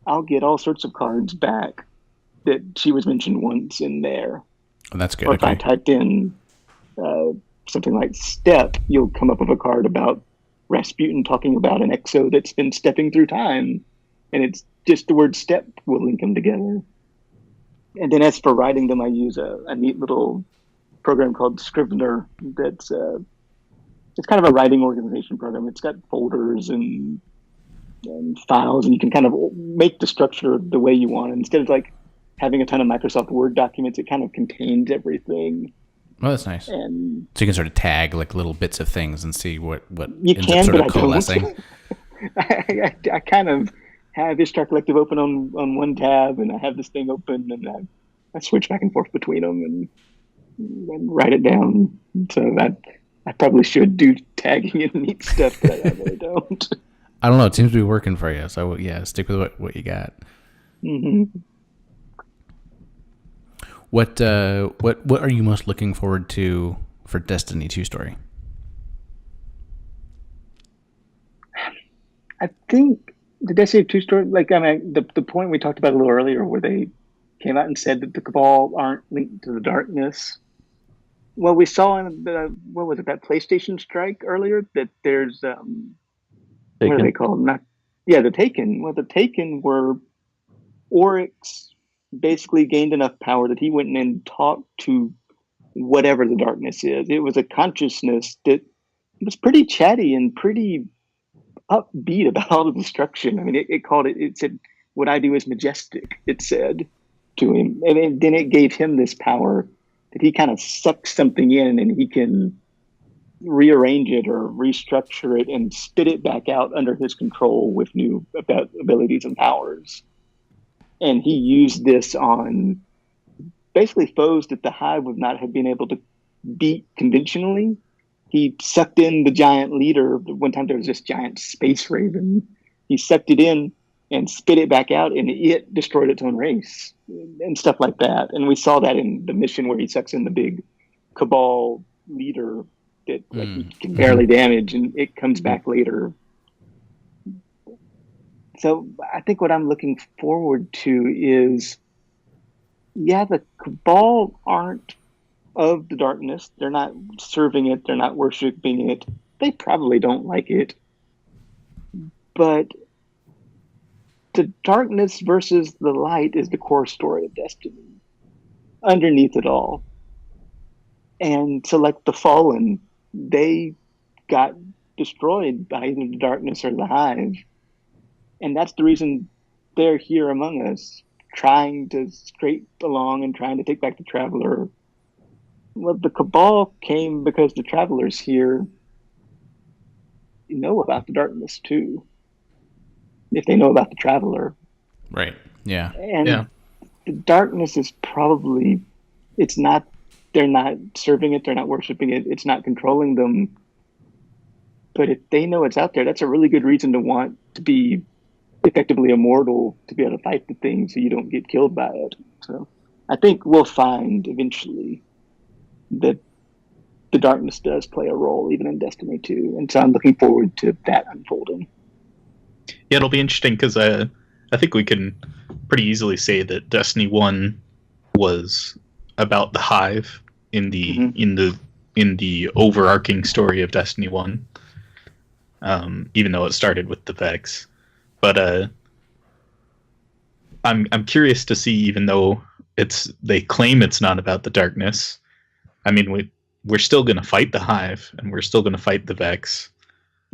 I'll get all sorts of cards back that she was mentioned once in there. Oh, that's good. Or if I typed in something like step, you'll come up with a card about Rasputin talking about an exo that's been stepping through time, and it's just the word step will link them together. And then as for writing them, I use a neat little program called Scrivener that's it's kind of a writing organization program. It's got folders and files, and you can kind of make the structure the way you want. And instead of like having a ton of Microsoft Word documents, it kind of contains everything. Oh, that's nice. And so you can sort of tag like little bits of things and see what you ends can, up sort but of coalescing. I kind of have Ishtar Collective open on one tab, and I have this thing open, and I switch back and forth between them and write it down. So I probably should do tagging and neat stuff, but I really don't. I don't know. It seems to be working for you. So yeah, stick with what you got. Mm-hmm. What are you most looking forward to for Destiny 2 story? I think the Destiny 2 story, the point we talked about a little earlier where they came out and said that the Cabal aren't linked to the darkness. Well, we saw in that PlayStation strike earlier that there's what are they called? The Taken. Well, the Taken were Oryx basically gained enough power that he went in and talked to whatever the darkness is. It was a consciousness that was pretty chatty and pretty upbeat about all the destruction. I mean, it said, what I do is majestic, it said to him. And then it gave him this power that he kind of sucks something in and he can rearrange it or restructure it and spit it back out under his control with new abilities and powers. And he used this on basically foes that the Hive would not have been able to beat conventionally. He sucked in the giant leader. One time there was this giant space raven. He sucked it in and spit it back out, and it destroyed its own race and stuff like that. And we saw that in the mission where he sucks in the big Cabal leader that he can barely damage, and it comes back later. So I think what I'm looking forward to is, the Cabal aren't of the darkness. They're not serving it. They're not worshiping it. They probably don't like it. But the darkness versus the light is the core story of Destiny, underneath it all. And so, like the Fallen, they got destroyed by either the darkness or the Hive. And that's the reason they're here among us, trying to scrape along and trying to take back the Traveler. Well, the Cabal came because the Travelers here know about the darkness too. If they know about the Traveler. Right. Yeah. And the darkness is probably, they're not serving it, they're not worshiping it, it's not controlling them. But if they know it's out there, that's a really good reason to want to be effectively immortal, to be able to fight the thing so you don't get killed by it. So I think we'll find eventually that the darkness does play a role even in Destiny 2. And so I'm looking forward to that unfolding. Yeah, it'll be interesting because I think we can pretty easily say that Destiny 1 was about the Hive in the in the overarching story of Destiny 1, even though it started with the Vex. But I'm curious to see, even though they claim it's not about the darkness. I mean, we're still going to fight the Hive and we're still going to fight the Vex.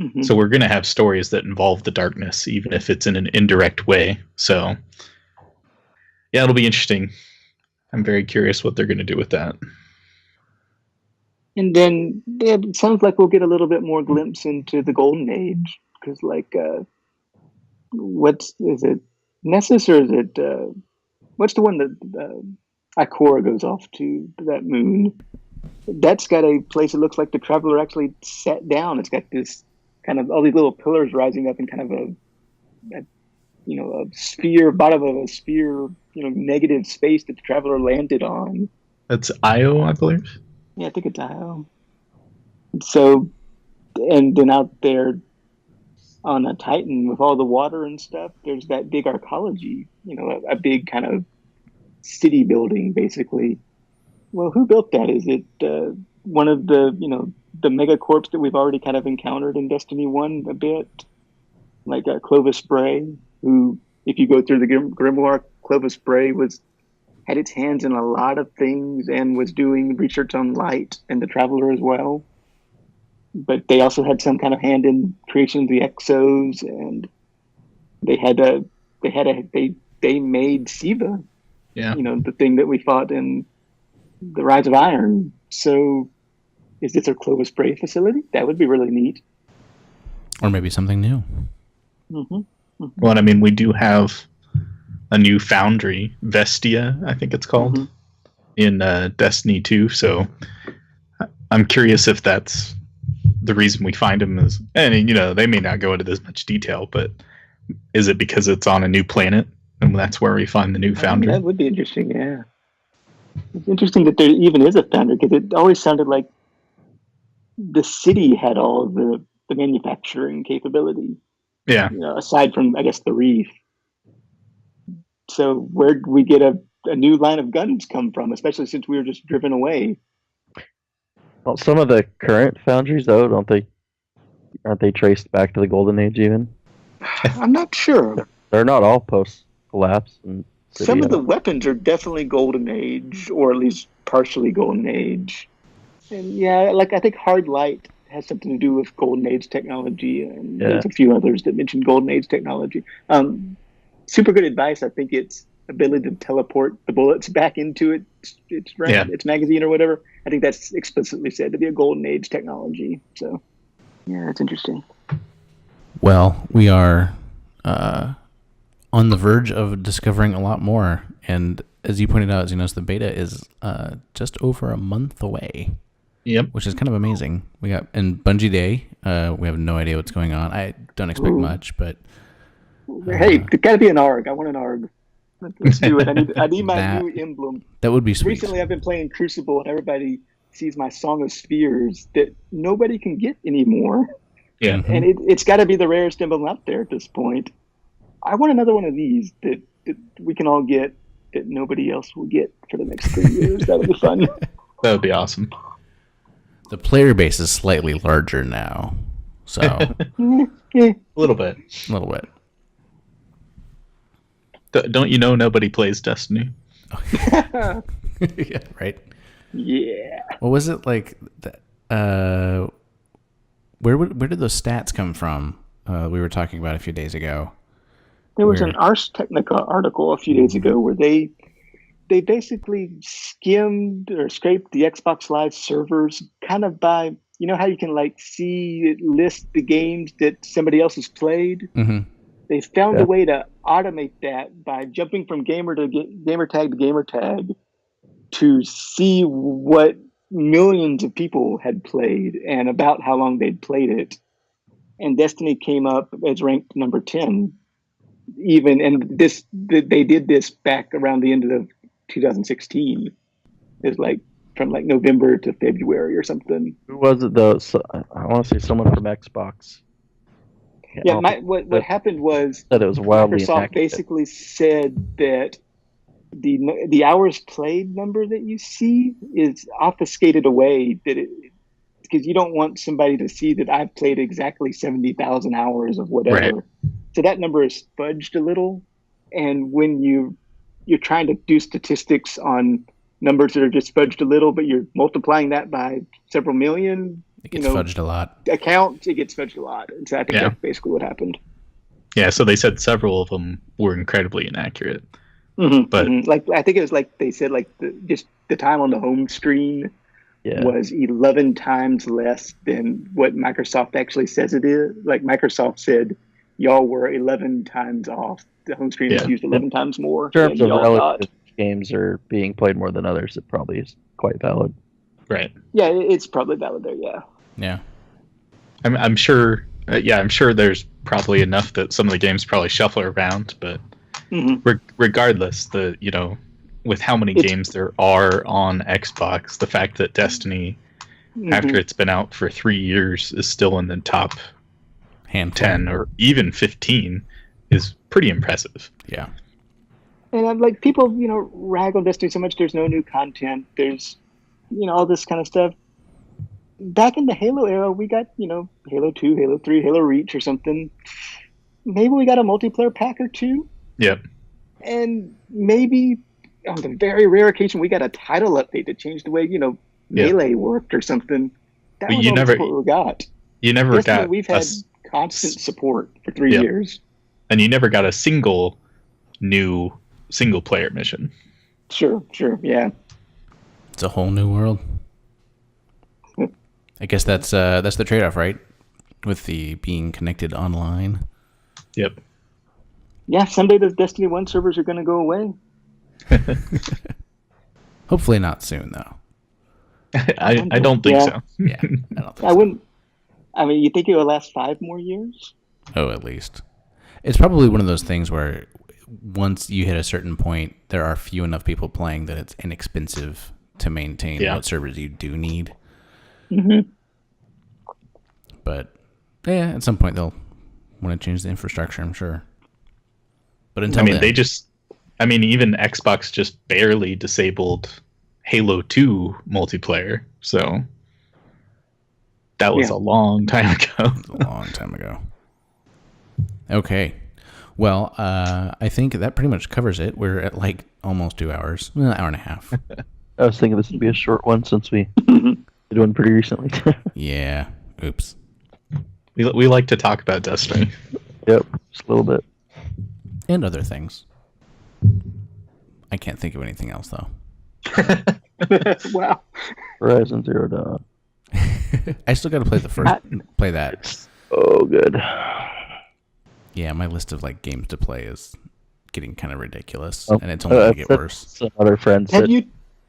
Mm-hmm. So we're going to have stories that involve the darkness, even if it's in an indirect way. So yeah, it'll be interesting. I'm very curious what they're going to do with that. And then it sounds like we'll get a little bit more glimpse into the Golden Age, because is it Nessus, or is it what's the one that Ikora goes off to, that moon? That's got a place that looks like the Traveler actually sat down. It's got this kind of all these little pillars rising up in kind of a sphere, bottom of a sphere, negative space that the Traveler landed on. That's Io, I believe. Yeah, I think it's Io. So, and then out there on a Titan with all the water and stuff, there's that big arcology, a big kind of city building, basically. Well, who built that? Is it one of the, the megacorps that we've already kind of encountered in Destiny 1 a bit? Like Clovis Bray, who, if you go through the Grimoire, Clovis Bray had its hands in a lot of things and was doing research on light and the Traveler as well. But they also had some kind of hand in creation of the Exos, and they made Siva. Yeah. The thing that we fought in the Rise of Iron. So is this a Clovis Bray facility? That would be really neat. Or maybe something new. Mm-hmm. Mm-hmm. Well, I mean, we do have a new foundry, Vestia, I think it's called, in Destiny 2. So I'm curious if that's the reason we find him is, and they may not go into this much detail, but is it because it's on a new planet and that's where we find the new foundry? That would be interesting, yeah. It's interesting that there even is a foundry, because it always sounded like the city had all of the manufacturing capability. Yeah. Aside from, I guess, the Reef. So where did we get a new line of guns come from, especially since we were just driven away? Well, some of the current foundries, though, aren't they traced back to the Golden Age even? I'm not sure. They're not all post collapse. And some of the weapons are definitely Golden Age, or at least partially Golden Age. And yeah, like I think Hard Light has something to do with Golden Age technology, and there's a few others that mention Golden Age technology. Super good advice. I think it's ability to teleport the bullets back into its magazine or whatever. I think that's explicitly said to be a Golden Age technology. So yeah, it's interesting. Well, we are on the verge of discovering a lot more, and as you pointed out, Xenos, the beta is just over a month away. Yep. Which is kind of amazing. We got in Bungie Day. We have no idea what's going on. I don't expect much, but hey, there gotta be an ARG. I want an ARG. Let's do it. I need my new emblem. That would be sweet. Recently, I've been playing Crucible, and everybody sees my Song of Spheres that nobody can get anymore. Yeah, and it's got to be the rarest emblem out there at this point. I want another one of these that we can all get that nobody else will get for the next 3 years. That would be fun. That would be awesome. The player base is slightly larger now, so a little bit. A little bit. Don't you know nobody plays Destiny? Yeah, right. Yeah. What was it like? Where did those stats come from? We were talking about a few days ago. There was an Ars Technica article a few days ago where they basically skimmed or scraped the Xbox Live servers kind of by, you know how you can like list the games that somebody else has played? Mm-hmm. They found a way to automate that by jumping from gamer tag to gamer tag to see what millions of people had played and about how long they'd played it. And Destiny came up as ranked number 10. They did this back around the end of 2016. It's like from like November to February or something. Who was it though? I want to say someone from Xbox. Yeah, what happened was that it was wildly Microsoft inaccurate. basically said that the hours played number that you see is obfuscated away, because you don't want somebody to see that I've played exactly 70,000 hours of whatever. Right. So that number is fudged a little, and when you're trying to do statistics on numbers that are just fudged a little, but you're multiplying that by several million, it gets fudged a lot. Accounts, it gets fudged a lot. And so I think that's basically what happened. Yeah, so they said several of them were incredibly inaccurate. Mm-hmm, but like I think it was like they said like just the time on the home screen was 11 times less than what Microsoft actually says it is. Like Microsoft said, y'all were 11 times off. The home screen is used 11 times more. In terms of relative games are being played more than others, it probably is quite valid. Right. Yeah, it's probably valid there. Yeah. Yeah. I'm sure. I'm sure there's probably enough that some of the games probably shuffle around, but regardless, with how many games there are on Xbox, the fact that Destiny, after it's been out for 3 years, is still in the top handful. 10 or even 15 is pretty impressive. Yeah. And I'm like, people, rag on Destiny so much. There's no new content. There's, all this kind of stuff. Back in the Halo era, we got, Halo 2, Halo 3, Halo Reach or something. Maybe we got a multiplayer pack or two. Yep. And maybe on the very rare occasion we got a title update that changed the way, Melee worked or something. That was what we got. You never got. We've had constant support for 3 years. And you never got a single new single-player mission. Sure, yeah. It's a whole new world. I guess that's the trade-off, right? With the being connected online. Yep. Yeah, someday the Destiny 1 servers are going to go away. Hopefully not soon, though. I don't think so. Yeah, I don't think I wouldn't. I mean, you think it will last 5 more years? Oh, at least. It's probably one of those things where once you hit a certain point, there are few enough people playing that it's inexpensive to maintain what servers you do need. Mm-hmm. But yeah, at some point they'll want to change the infrastructure, I'm sure. But until then, even Xbox just barely disabled Halo 2 multiplayer, so that was a long time ago. A long time ago. Okay. Well, I think that pretty much covers it. We're at like almost 2 hours, an hour and a half. I was thinking this would be a short one since we did one pretty recently. Yeah. Oops. We like to talk about Destiny. Yep, just a little bit. And other things. I can't think of anything else, though. Wow. Horizon Zero Dawn. I still got to play that. Oh, good. Yeah, my list of like games to play is getting kind of ridiculous, and it's only going to get worse. Some other friends said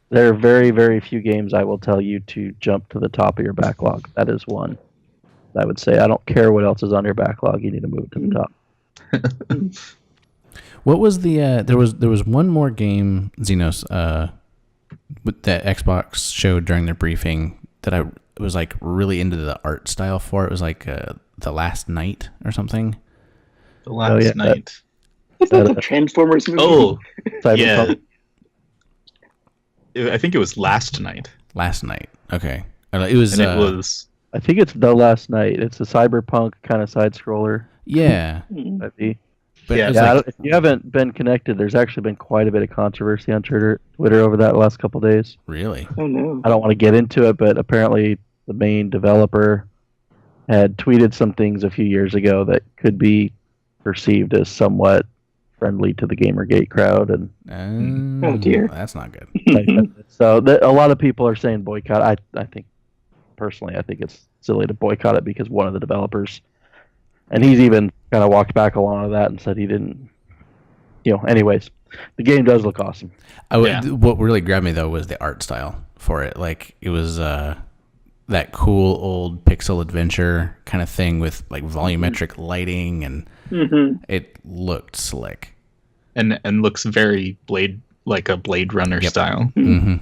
there are very, very few games I will tell you to jump to the top of your backlog. That is one. I would say I don't care what else is on your backlog. You need to move it to the top. What was the there was one more game, Xenos, that Xbox showed during their briefing that I was like really into the art style for. It was like The Last Night or something. The Last Night. Is that a Transformers movie? Oh, yeah. I think it was Last Night. Last Night. Okay. It was. And it was. I think it's The Last Night. It's a cyberpunk kind of side scroller. Yeah. Might be. But yeah, if you haven't been connected, there's actually been quite a bit of controversy on Twitter over that last couple of days. Really? Oh no. I don't want to get into it, but apparently the main developer had tweeted some things a few years ago that could be perceived as somewhat friendly to the Gamergate crowd, and oh dear, that's not good. So a lot of people are saying boycott. I think personally, I think it's silly to boycott it because one of the developers, and he's even kind of walked back a lot of that and said he didn't. Anyways, the game does look awesome. What really grabbed me though was the art style for it. Like it was that cool old pixel adventure kind of thing with like volumetric lighting, and it looked slick. And looks very Blade Runner style. Mm-hmm.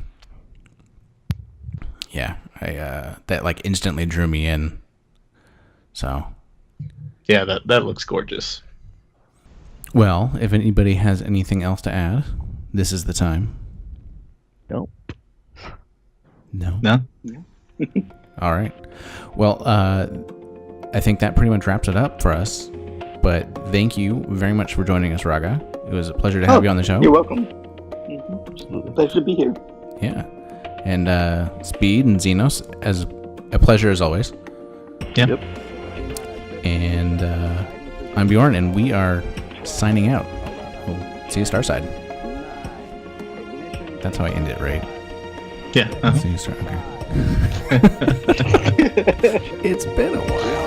Yeah, that like instantly drew me in. So. Yeah, that looks gorgeous. Well, if anybody has anything else to add, this is the time. Nope. No? No? All right. Well, I think that pretty much wraps it up for us. But thank you very much for joining us, Raga. It was a pleasure to have you on the show. You're welcome. Mm-hmm. Pleasure to be here. Yeah. And Speed and Xenos, as a pleasure as always. Yeah. Yep. And I'm Beorn, and we are signing out. We'll see you Starside. That's how I end it, right? Yeah. Uh-huh. See you okay. It's been a while.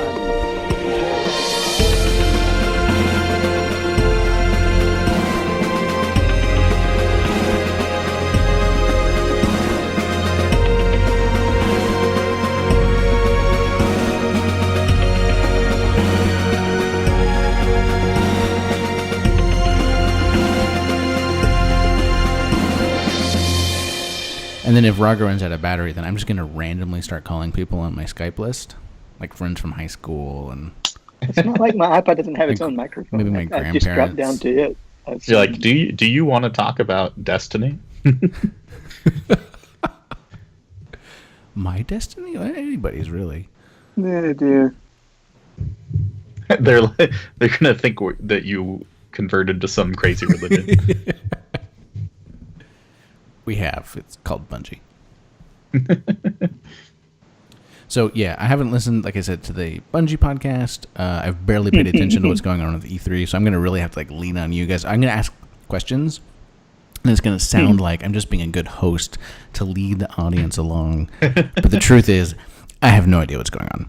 And then if Raga runs out of battery, then I'm just going to randomly start calling people on my Skype list, like friends from high school. And it's not like my iPod doesn't have its own microphone. Maybe my grandparents. I just dropped down to it. You're like, do you want to talk about Destiny? My Destiny? Anybody's really. Oh dear. They're gonna think that you converted to some crazy religion. We have. It's called Bungie. So, yeah, I haven't listened, like I said, to the Bungie podcast. I've barely paid attention to what's going on with E3, so I'm going to really have to lean on you guys. I'm going to ask questions, and it's going to sound like I'm just being a good host to lead the audience along. But the truth is, I have no idea what's going on.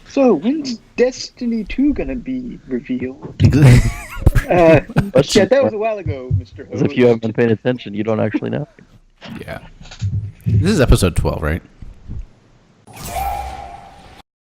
So, when's Destiny 2 going to be revealed? Yeah, that was a while ago, Mr. Host. If you haven't been paying attention, you don't actually know. Yeah. This is episode 12, right?